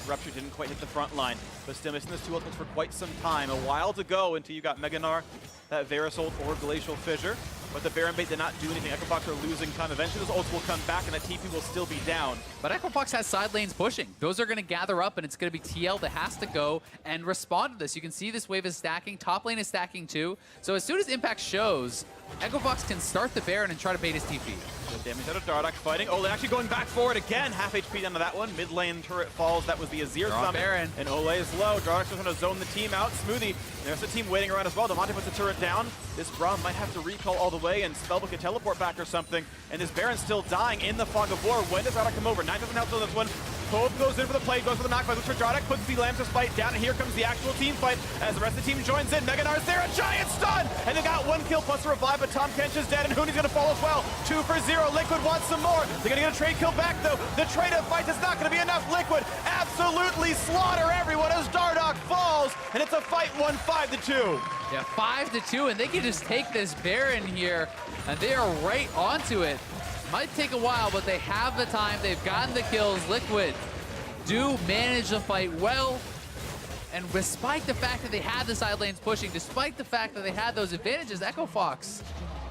Rupture didn't quite hit the front line, but still missing this 2 ultimates for quite some time. A while to go until you got Mega Gnar, that Varus ult or Glacial Fissure. But the Baron bait did not do anything. Echo Fox are losing time. Eventually those ults will come back and that TP will still be down. But Echo Fox has side lanes pushing. Those are going to gather up, and it's going to be TL that has to go and respond to this. You can see this wave is stacking. Top lane is stacking too. So as soon as Impact shows Echo Fox can start the Baron and try to bait his TP. Good damage out of Dardoch fighting. Ole actually going back forward again. Half HP down to that one. Mid lane turret falls. That was the Azir summon. Baron. And Ole is low. Dardoch's just going to zone the team out. Smoothie. There's the team waiting around as well. Devontae puts the turret down. This Braum might have to recall all the way, and Spellbook can teleport back or something. And this Baron's still dying in the fog of war. When does Dardoch come over? Nine doesn't help on this one. Pope goes in for the play, goes for the knockback, looks for Dardoch, puts the Lamb's fight down, and here comes the actual team fight as the rest of the team joins in. Mega Nar's there, a giant stun! And they got 1 kill plus a revive, but Tom Kench is dead, and Hooney's gonna fall as well. 2 for 0. Liquid wants some more. They're gonna get a trade kill back, though. The trade-up fight is not gonna be enough. Liquid absolutely slaughter everyone as Dardoch falls, and it's a fight 1-5-2. Yeah, 5-2, and they can just take this Baron here, and they are right onto it. Might take a while, but they have the time. They've gotten the kills. Liquid do manage the fight well, and despite the fact that they had the side lanes pushing, despite the fact that they had those advantages, Echo Fox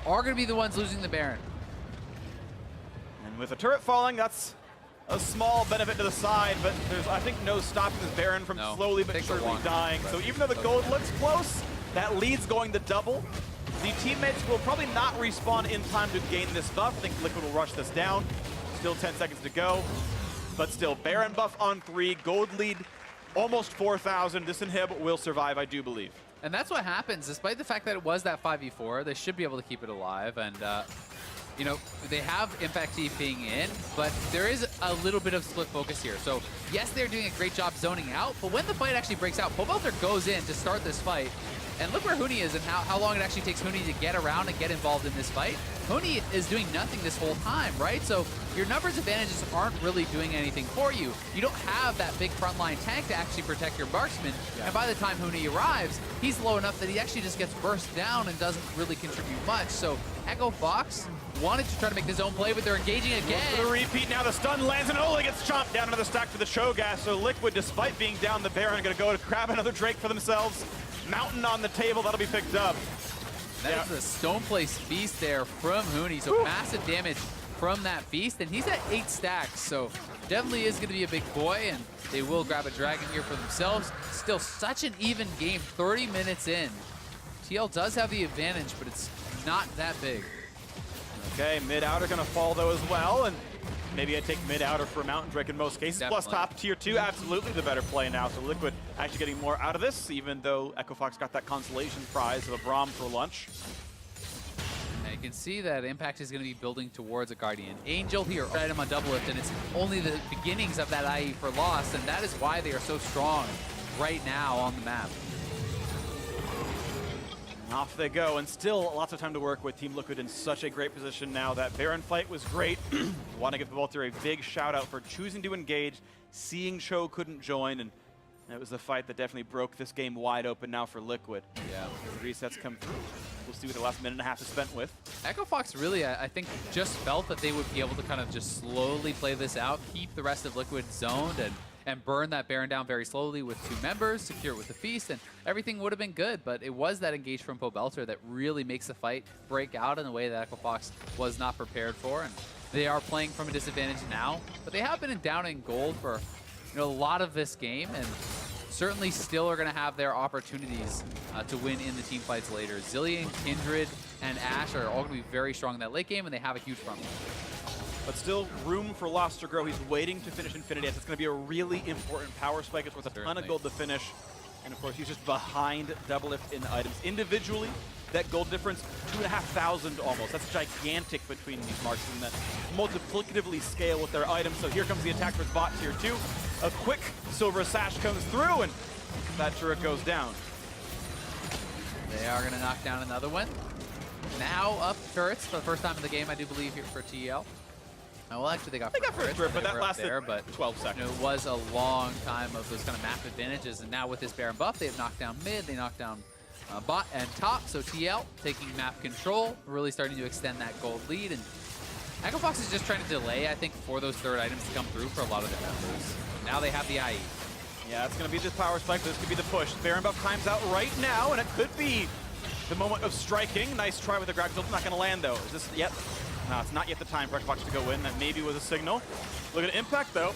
are going to be the ones losing the Baron. And with the turret falling, that's a small benefit to the side, but there's, I think, no stopping this Baron from slowly but surely dying. So even though the gold looks close, that lead's going to double. The teammates will probably not respawn in time to gain this buff. I think Liquid will rush this down. Still 10 seconds to go. But still, Baron buff on 3, gold lead almost 4,000. This inhib will survive, I do believe. And that's what happens. Despite the fact that it was that 5v4, they should be able to keep it alive. And, you know, they have Impact TPing in, but there is a little bit of split focus here. So, yes, they're doing a great job zoning out, but when the fight actually breaks out, Pobelter goes in to start this fight. And look where Hooney is and how long it actually takes Hooney to get around and get involved in this fight. Hooney is doing nothing this whole time, right? So your numbers advantages aren't really doing anything for you. You don't have that big frontline tank to actually protect your marksman. Yeah. And by the time Hooney arrives, he's low enough that he actually just gets burst down and doesn't really contribute much. So Echo Fox wanted to try to make his own play, but they're engaging again. For the repeat now, the stun lands and Ole gets chomped down into the stack for the Cho'Gath. So Liquid, despite being down the Baron, are going to go to grab another Drake for themselves. Mountain on the table, that'll be picked up. That is a Stone Place Feast there from Hooney, so massive damage from that Feast, and he's at 8 stacks, so definitely is going to be a big boy, and they will grab a Dragon here for themselves. Still such an even game, 30 minutes in. TL does have the advantage, but it's not that big. Okay, mid-outer going to fall, though, as well, and maybe I take mid-outer for Mountain Drake in most cases. Definitely. Plus top tier 2, absolutely the better play now. So Liquid actually getting more out of this, even though Echo Fox got that consolation prize of a Braum for lunch. And you can see that Impact is going to be building towards a Guardian Angel here. Item on double lift, and it's only the beginnings of that IE for loss, and that is why they are so strong right now on the map. Off they go, and still lots of time to work with. Team Liquid in such a great position now. That Baron fight was great. Want to give Pobelter a big shout out for choosing to engage, seeing Cho couldn't join, and it was the fight that definitely broke this game wide open now for Liquid. Yeah. Resets come through. We'll see what the last minute and a half is spent with. Echo Fox really, I think, just felt that they would be able to kind of just slowly play this out, keep the rest of Liquid zoned, and burn that Baron down very slowly with 2 members, secure it with the Feast, and everything would have been good. But it was that engage from Pobelter that really makes the fight break out in a way that Echo Fox was not prepared for. And they are playing from a disadvantage now, but they have been down in gold for a lot of this game, and certainly still are going to have their opportunities to win in the team fights later. Zillion, Kindred, and Ashe are all going to be very strong in that late game, and they have a huge front line. But still room for Lost to grow. He's waiting to finish Infinity as it's going to be a really important power spike. It's worth a ton of gold to finish. And of course, he's just behind Doublelift in items. Individually, that gold difference, 2,500 almost. That's gigantic between these marksmen that multiplicatively scale with their items. So here comes the attack for bot tier 2. A quick silver sash comes through, and that turret goes down. They are going to knock down another one. Now up turrets for the first time in the game, I do believe, here for TL. Well, actually, they got first turret, but that lasted there, but 12 seconds. It was a long time of those kind of map advantages, and now with this Baron buff, they've knocked down mid, they knocked down bot and top, so TL taking map control, really starting to extend that gold lead, and Echo Fox is just trying to delay, I think, for those third items to come through for a lot of their members. Now they have the IE. Yeah, it's going to be this power spike. This could be the push. Baron buff times out right now, and it could be the moment of striking. Nice try with the grab. Not going to land, though. Is this yet? No, it's not yet the time for Xbox to go in. That maybe was a signal. Look at Impact, though.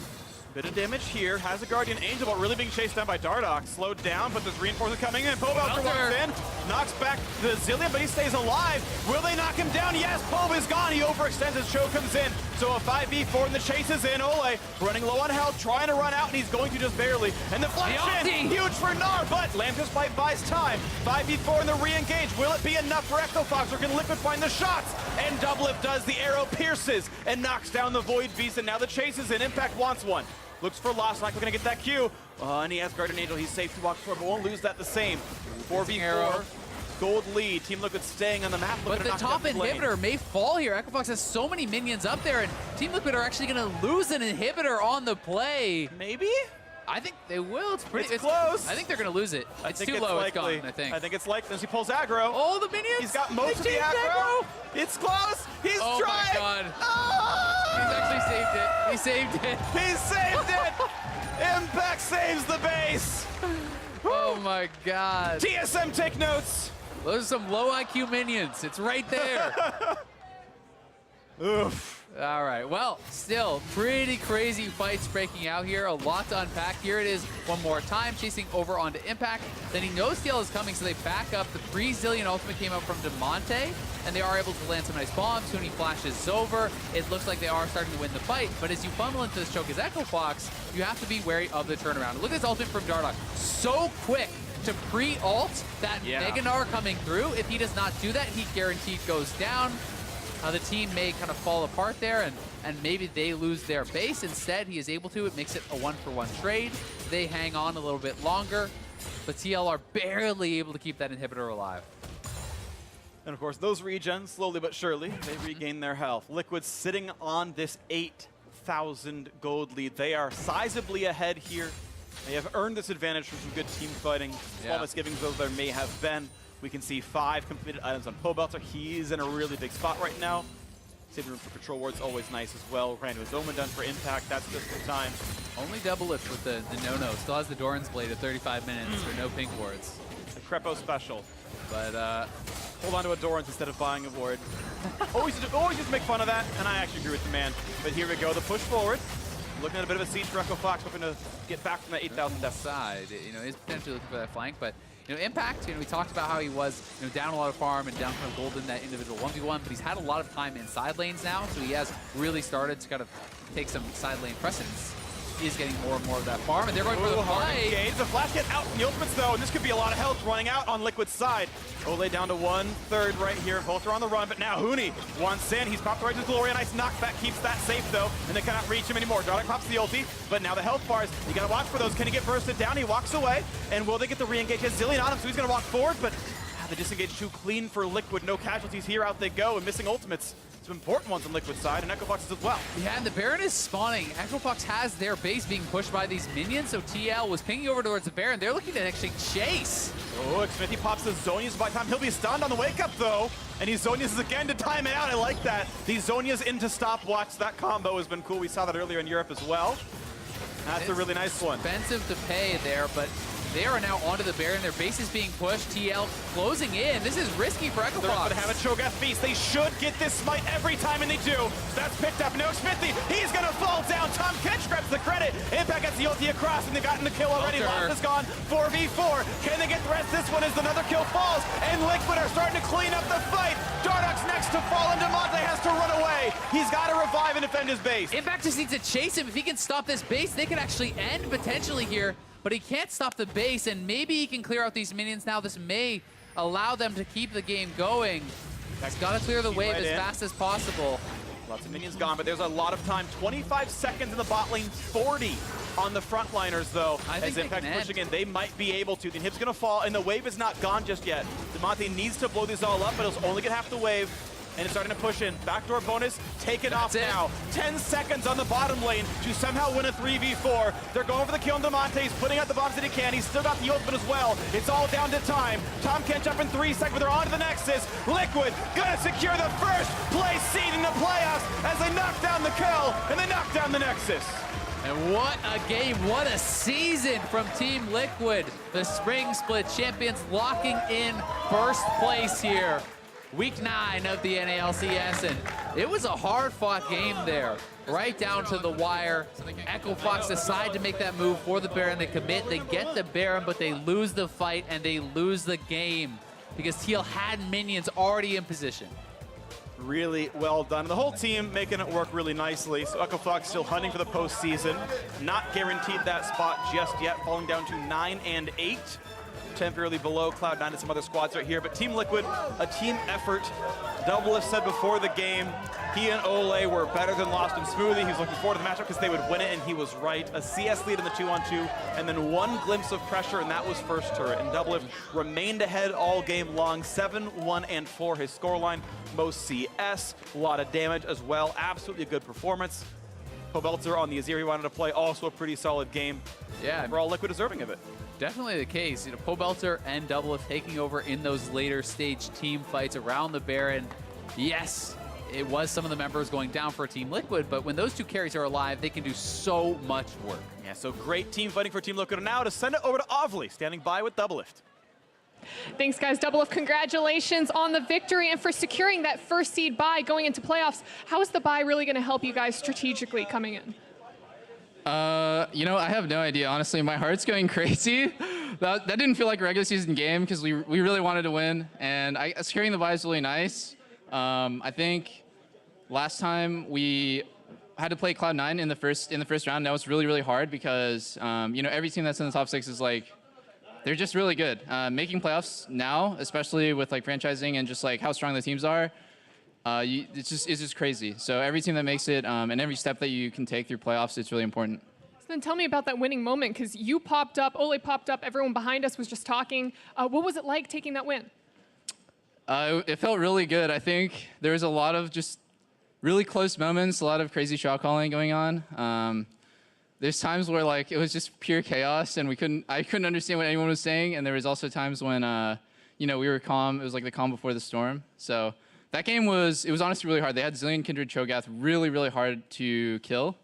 Bit of damage here. Has a Guardian Angel, but really being chased down by Dardoch. Slowed down, but there's reinforcements coming in. Pobelter walks in, knocks back the Zillion, but he stays alive. Will they knock him down? Yes, Pob is gone. He overextends as Cho comes in. So a 5v4 and the chase is in. Ole running low on health, trying to run out, and he's going to just barely. And the flash in, huge for Gnar, but Lambda's Bite buys time. 5v4 and the re-engage. Will it be enough for Echofox, or can Liquid find the shots? And Doublelift does. The arrow pierces and knocks down the Void Beast, and now the chase is in. Impact wants one. Looks for Lost, like we're gonna get that Q. And he has Guardian Angel, he's safe to walk forward, but won't lose that the same. 4v4, gold lead. Team Liquid staying on the map. But the top inhibitor may fall here. Echofox has so many minions up there, and Team Liquid are actually gonna lose an inhibitor on the play. Maybe? I think they will. It's close. I think they're gonna lose it. It's too low. It's gone, I think. I think it's likely as he pulls aggro. Oh, the minions! He's got most of the aggro. It's close. He's trying. Oh my god. Oh! He's actually saved it. He saved it. He saved it. Impact saves the base. Oh my god. TSM, take notes. Those are some low IQ minions. It's right there. Oof. All right, well, still pretty crazy fights breaking out here. A lot to unpack. Here it is one more time, chasing over onto Impact. Then he knows TL is coming, so they back up. The pre-Zillion ultimate came out from Demonte, and they are able to land some nice bombs. Tuni flashes over. It looks like they are starting to win the fight, but as you funnel into this choke as Echofox, you have to be wary of the turnaround. Look at this ultimate from Dardoch. So quick to pre-ult that Mega Gnar coming through. If he does not do that, he guaranteed goes down. The team may kind of fall apart there, and maybe they lose their base. Instead, he is able to. It makes it a one-for-one trade. They hang on a little bit longer, but TL are barely able to keep that inhibitor alive. And of course, those regens, slowly but surely, they regain their health. Liquid sitting on this 8,000 gold lead. They are sizably ahead here. They have earned this advantage from some good team fighting. Small misgivings though there may have been. We can see 5 completed items on Pobelter. He's in a really big spot right now. Saving room for control wards, always nice as well. Ran to his Omen done for Impact. That's just the time. Only Doublelift with the no-no. Still has the Doran's Blade at 35 minutes for no pink wards. A Crepo special. But hold on to a Doran's instead of buying a ward. always just make fun of that, and I actually agree with the man. But here we go, the push forward. Looking at a bit of a siege for Echofox, hoping to get back from that 8,000 death side. You know, he's potentially looking for that flank, but you know, Impact, you know, we talked about how he was, you know, down a lot of farm and down kind of gold in that individual 1v1, but he's had a lot of time in side lanes now, so he has really started to kind of take some side lane precedence. He is getting more and more of that farm, and they're going for the play. The flash get out in the ultimates though, and this could be a lot of health running out on Liquid's side. Ole down to 1/3 right here. Both are on the run, but now Huni wants in. He's popped right to Glory. A nice knockback keeps that safe though, and they cannot reach him anymore. Dardoch pops the ulti, but now the health bars. You gotta watch for those. Can he get bursted down? He walks away, and will they get the re-engage? He has Zillion on him, so he's gonna walk forward, but the disengage too clean for Liquid. No casualties here. Out they go, and missing ultimates. Some important ones on Liquid side, and Echofox as well. Yeah, and the Baron is spawning. Echofox has their base being pushed by these minions, so TL was pinging over towards the Baron. They're looking to actually chase. Oh, Smithy pops the Zonias by time. He'll be stunned on the wake-up, though. And he Zonias again to time it out. I like that. These Zonias into stopwatch. That combo has been cool. We saw that earlier in Europe as well. That's a really nice one. Expensive to pay there, but they are now onto the Baron. Their base is being pushed. TL closing in. This is risky for Echofox. They're going to have a Cho'Gath Feast. They should get this smite every time, and they do. So that's picked up. No, Smithy, he's going to fall down. Tom Kench grabs the credit. Impact gets the ulti across, and they've gotten the kill already. Lost is gone. 4v4. Can they get the rest? This one is another kill falls, and Liquid are starting to clean up the fight. Dardoch's next to fall, and Demonte has to run away. He's got to revive and defend his base. Impact just needs to chase him. If he can stop this base, they could actually end potentially here. But he can't stop the base, and maybe he can clear out these minions now. This may allow them to keep the game going. He's got to clear the wave as fast as possible. Lots of minions gone, but there's a lot of time. 25 seconds in the bot lane, 40 on the frontliners, though. As Impact pushing in, they might be able to. The inhib's going to fall, and the wave is not gone just yet. Demonte needs to blow these all up, but he'll only get half the wave. And it's starting to push in. Backdoor bonus, take it off now. 10 seconds on the bottom lane to somehow win a 3v4. They're going for the kill on Demonte. He's putting out the bombs that he can. He's still got the ultimate as well. It's all down to time. Tom Kench up in 3 seconds, but they're on to the Nexus. Liquid gonna secure the first place seed in the playoffs as they knock down the kill and they knock down the Nexus. And what a game, what a season from Team Liquid. The Spring Split champions locking in first place here. Week 9 of the NALCS, and it was a hard-fought game there. right down to the wire. Echo Fox decide to make that move for the Baron. They commit, they get the Baron, but they lose the fight and they lose the game because Teal had minions already in position. Really well done. The whole team making it work really nicely. So Echo Fox still hunting for the postseason. Not guaranteed that spot just yet, falling down to 9 and 8. Temporarily below Cloud9 and some other squads right here. But Team Liquid, a team effort. Double said before the game, he and Ole were better than Lost and Smoothie. He was looking forward to the matchup because they would win it, and he was right. A CS lead in the 2-on-2, and then one glimpse of pressure, and that was first turret. And Double remained ahead all game long, 7-1-4 his scoreline. Most CS, a lot of damage as well. Absolutely a good performance. Pobelter on the Azir he wanted to play, also a pretty solid game. Yeah. Overall, Liquid deserving of it. Definitely the case. You know, Pobelter and Double taking over in those later stage team fights around the Baron. Yes, it was some of the members going down for Team Liquid, but when those two carries are alive, they can do so much work. Yeah, so great team fighting for Team Liquid. And now to send it over to Ovly, standing by with Doublelift. Thanks, guys. Doublelift, congratulations on the victory and for securing that first seed bye going into playoffs. How is the bye really going to help you guys strategically coming in? You know, I have no idea. Honestly, my heart's going crazy. That didn't feel like a regular season game because we really wanted to win, and securing the bye is really nice. I think last time we had to play Cloud9 in the first round. That was really hard because you know, every team that's in the top 6 is like, they're just really good. Making playoffs now, especially with like franchising and just like how strong the teams are, it's just crazy. So every team that makes it and every step that you can take through playoffs, it's really important. So then tell me about that winning moment, because you popped up, Ole popped up, everyone behind us was just talking. What was it like taking that win? It felt really good. I think there was a lot of just really close moments, a lot of crazy shot calling going on. There's times where like it was just pure chaos and I couldn't understand what anyone was saying, and there was also times when you know, we were calm. It was like the calm before the storm. So that game was honestly really hard. They had Zillion, Kindred, Cho'Gath really hard to kill.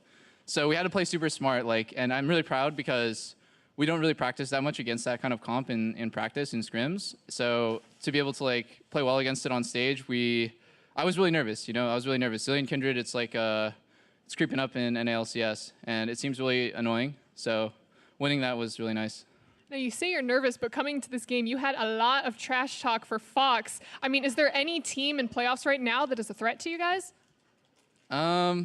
So we had to play super smart, like, and I'm really proud because we don't really practice that much against that kind of comp in practice, in scrims. So to be able to like play well against it on stage, I was really nervous, you know, I was really nervous. Zillion, Kindred, it's like, it's creeping up in LCS, and it seems really annoying. So winning that was really nice. Now, you say you're nervous, but coming to this game, you had a lot of trash talk for Fox. I mean, is there any team in playoffs right now that is a threat to you guys? Not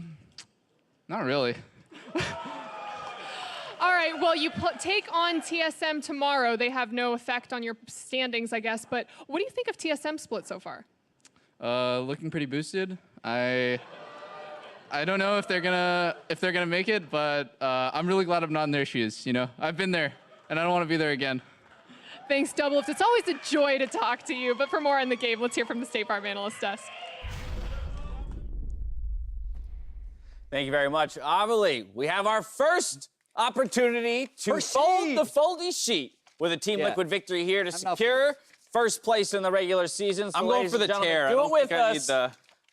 really. All right, well, you take on TSM tomorrow. They have no effect on your standings, I guess, but what do you think of TSM split so far? Looking pretty boosted. I don't know if they're gonna make it, but I'm really glad I'm not in their shoes, you know? I've been there, and I don't want to be there again. Thanks, Doublelift. It's always a joy to talk to you, but for more on the game, let's hear from the State Farm analyst desk. Thank you very much. Amelie, we have our first opportunity to fold the foldy sheet with a Team Liquid victory here to secure first place in the regular season. So I'm going for the tear. Do it with us.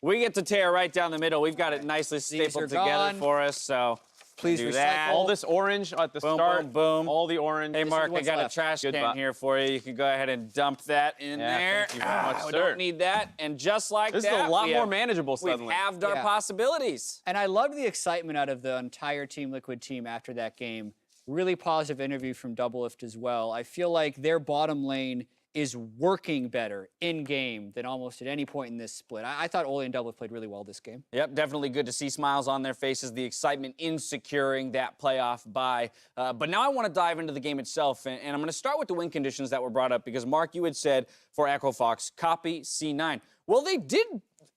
We get to tear right down the middle. We've got it nicely stapled together for us, so please do recycle that. all this orange at the start. Boom, boom. All the orange. Hey, Mark, I got a trash can here for you. You can go ahead and dump that in there. Thank you very much, We sir. don't need that. And just like This that, is a lot more manageable we've suddenly. halved our possibilities. And I loved the excitement out of the entire Team Liquid team after that game. Really positive interview from Doublelift as well. I feel like their bottom lane is working better in-game than almost at any point in this split. I thought Ole and Doublelift played really well this game. Yep, definitely good to see smiles on their faces, the excitement in securing that playoff bye. But now I want to dive into the game itself, and I'm going to start with the win conditions that were brought up, because, Mark, you had said for Echo Fox, copy C9. Well, they did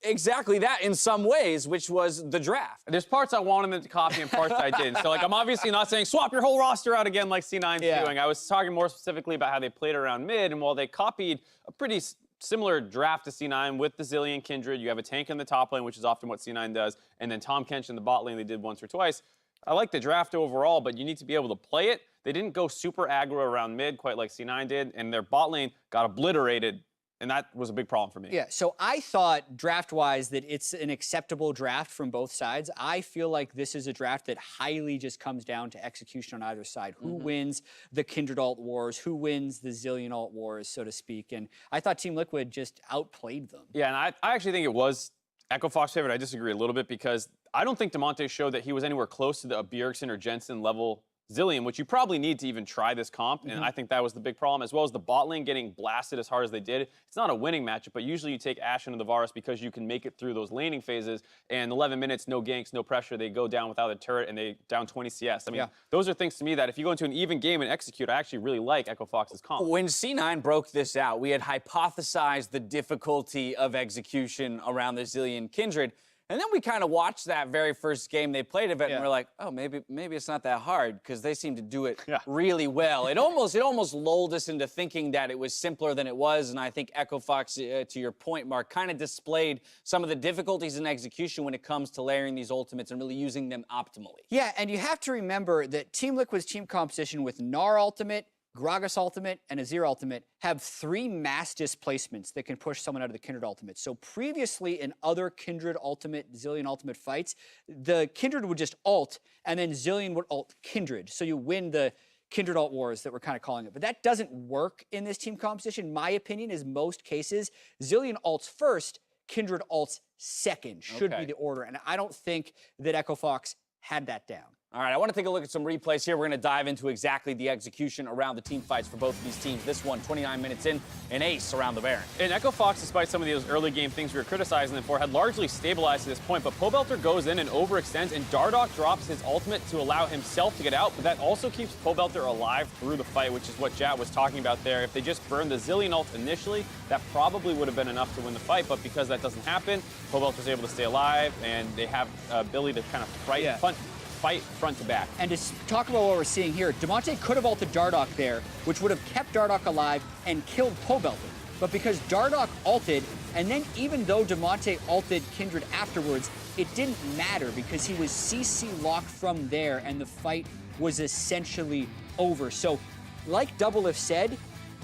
exactly that in some ways, which was the draft. There's parts I wanted them to copy and parts I didn't. So, like, I'm obviously not saying swap your whole roster out again like C9's doing. I was talking more specifically about how they played around mid, and while they copied a pretty similar draft to C9 with the Zillion Kindred, you have a tank in the top lane, which is often what C9 does, and then Tom Kench in the bot lane they did once or twice. I like the draft overall, but you need to be able to play it. They didn't go super aggro around mid quite like C9 did, and their bot lane got obliterated. And that was a big problem for me. Yeah, so I thought draft-wise that it's an acceptable draft from both sides. I feel like this is a draft that highly just comes down to execution on either side. Who wins the Kindred alt wars? Who wins the Zillion alt wars, so to speak? And I thought Team Liquid just outplayed them. Yeah, and I actually think it was Echo Fox favorite, I disagree a little bit because I don't think Damonte showed that he was anywhere close to the Bjergsen or Jensen level Zilean, which you probably need to even try this comp, and I think that was the big problem, as well as the bot lane getting blasted as hard as they did. It's not a winning matchup, but usually you take Ashen and the Varus because you can make it through those laning phases, and 11 minutes, no ganks, no pressure, they go down without a turret, and they down 20 CS. I mean, those are things to me that if you go into an even game and execute, I actually really like Echo Fox's comp. When C9 broke this out, we had hypothesized the difficulty of execution around the Zilean Kindred. And then we kind of watched that very first game they played of it, and we're like, oh, maybe it's not that hard because they seem to do it really well. It almost lulled us into thinking that it was simpler than it was, and I think Echo Fox, to your point, Mark, kind of displayed some of the difficulties in execution when it comes to layering these ultimates and really using them optimally. Yeah, and you have to remember that Team Liquid's team composition with Gnar ultimate, Gragas ultimate, and Azir ultimate have 3 mass displacements that can push someone out of the Kindred ultimate. So previously in other Kindred ultimate, Zilean ultimate fights, the Kindred would just ult, and then Zilean would ult Kindred. So you win the Kindred ult wars that we're kind of calling it. But that doesn't work in this team composition. My opinion is most cases, Zilean ults first, Kindred ults second, should be the order. And I don't think that Echo Fox had that down. All right, I want to take a look at some replays here. We're going to dive into exactly the execution around the team fights for both of these teams. This one, 29 minutes in, an ace around the Baron. And Echo Fox, despite some of those early game things we were criticizing them for, had largely stabilized to this point. But Pobelter goes in and overextends, and Dardoch drops his ultimate to allow himself to get out. But that also keeps Pobelter alive through the fight, which is what Jat was talking about there. If they just burned the Zilean ult initially, that probably would have been enough to win the fight. But because that doesn't happen, Pobelter's able to stay alive, and they have ability to kind of fight front to back. And to talk about what we're seeing here, Damonte could have ulted Dardoch there, which would have kept Dardoch alive and killed Pobelter. But because Dardoch ulted, and then even though Damonte ulted Kindred afterwards, it didn't matter because he was CC locked from there and the fight was essentially over. So, like Doublelift said,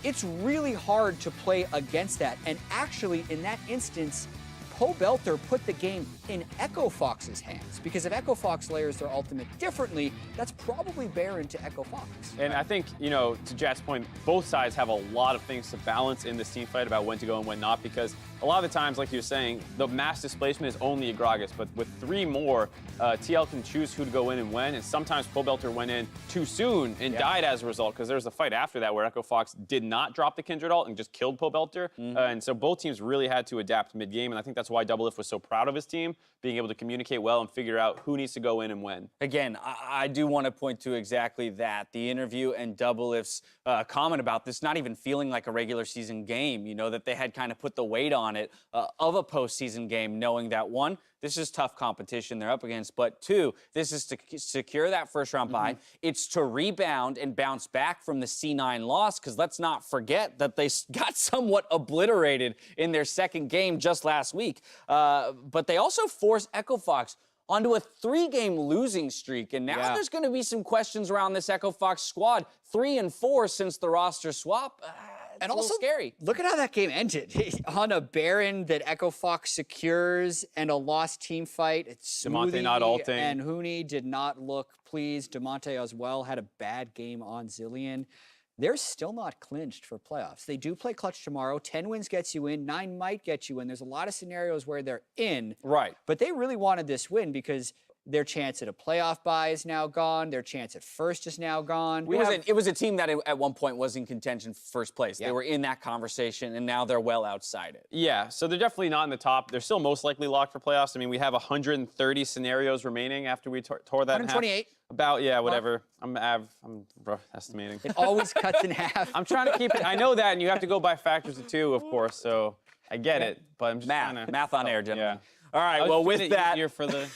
it's really hard to play against that. And actually, in that instance, Pobelter put the game in Echo Fox's hands, because if Echo Fox layers their ultimate differently, that's probably Baron to Echo Fox. And I think, you know, to Jat's point, both sides have a lot of things to balance in this team fight about when to go and when not, because a lot of the times, like you were saying, the mass displacement is only a Gragas, but with 3 more, TL can choose who to go in and when, and sometimes Pobelter went in too soon and died as a result, because there was a fight after that where Echo Fox did not drop the Kindred ult and just killed Pobelter, and so both teams really had to adapt mid-game, and I think that's why Doublelift was so proud of his team, being able to communicate well and figure out who needs to go in and when. Again, I do want to point to exactly that. The interview and Doublelift's comment about this not even feeling like a regular season game, you know, that they had kind of put the weight on it of a postseason game, knowing that, 1, this is tough competition they're up against, but 2, this is to secure that first round bye. It's to rebound and bounce back from the C9 loss, because let's not forget that they got somewhat obliterated in their second game just last week. But they also forced Echo Fox onto a 3-game losing streak, and now there's going to be some questions around this Echo Fox squad. 3 and 4 since the roster swap. And also scary. Look at how that game ended. On a Baron that Echo Fox secures and a lost team fight. It's Damonte not ulting. And Huni did not look pleased. Damonte as well had a bad game on Zilean. They're still not clinched for playoffs. They do play clutch tomorrow. 10 wins gets you in. 9 might get you in. There's a lot of scenarios where they're in. Right. But they really wanted this win because their chance at a playoff bye is now gone. Their chance at first is now gone. It was a team that at one point was in contention for first place. They were in that conversation, and now they're well outside it. Yeah, so they're definitely not in the top. They're still most likely locked for playoffs. I mean, we have 130 scenarios remaining after we tore that in half. 128. About, yeah, whatever. I'm rough estimating. It always cuts in half. I'm trying to keep it. I know that, and you have to go by factors of 2, of course, so I get it, but I'm just trying to... Math on air, gentlemen. Yeah. All right, well, with that, easier for the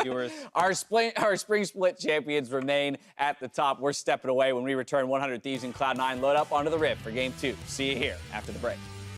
viewers. Our spring split champions remain at the top. We're stepping away when we return. 100 Thieves and Cloud9 load up onto the Rift for Game 2. See you here after the break.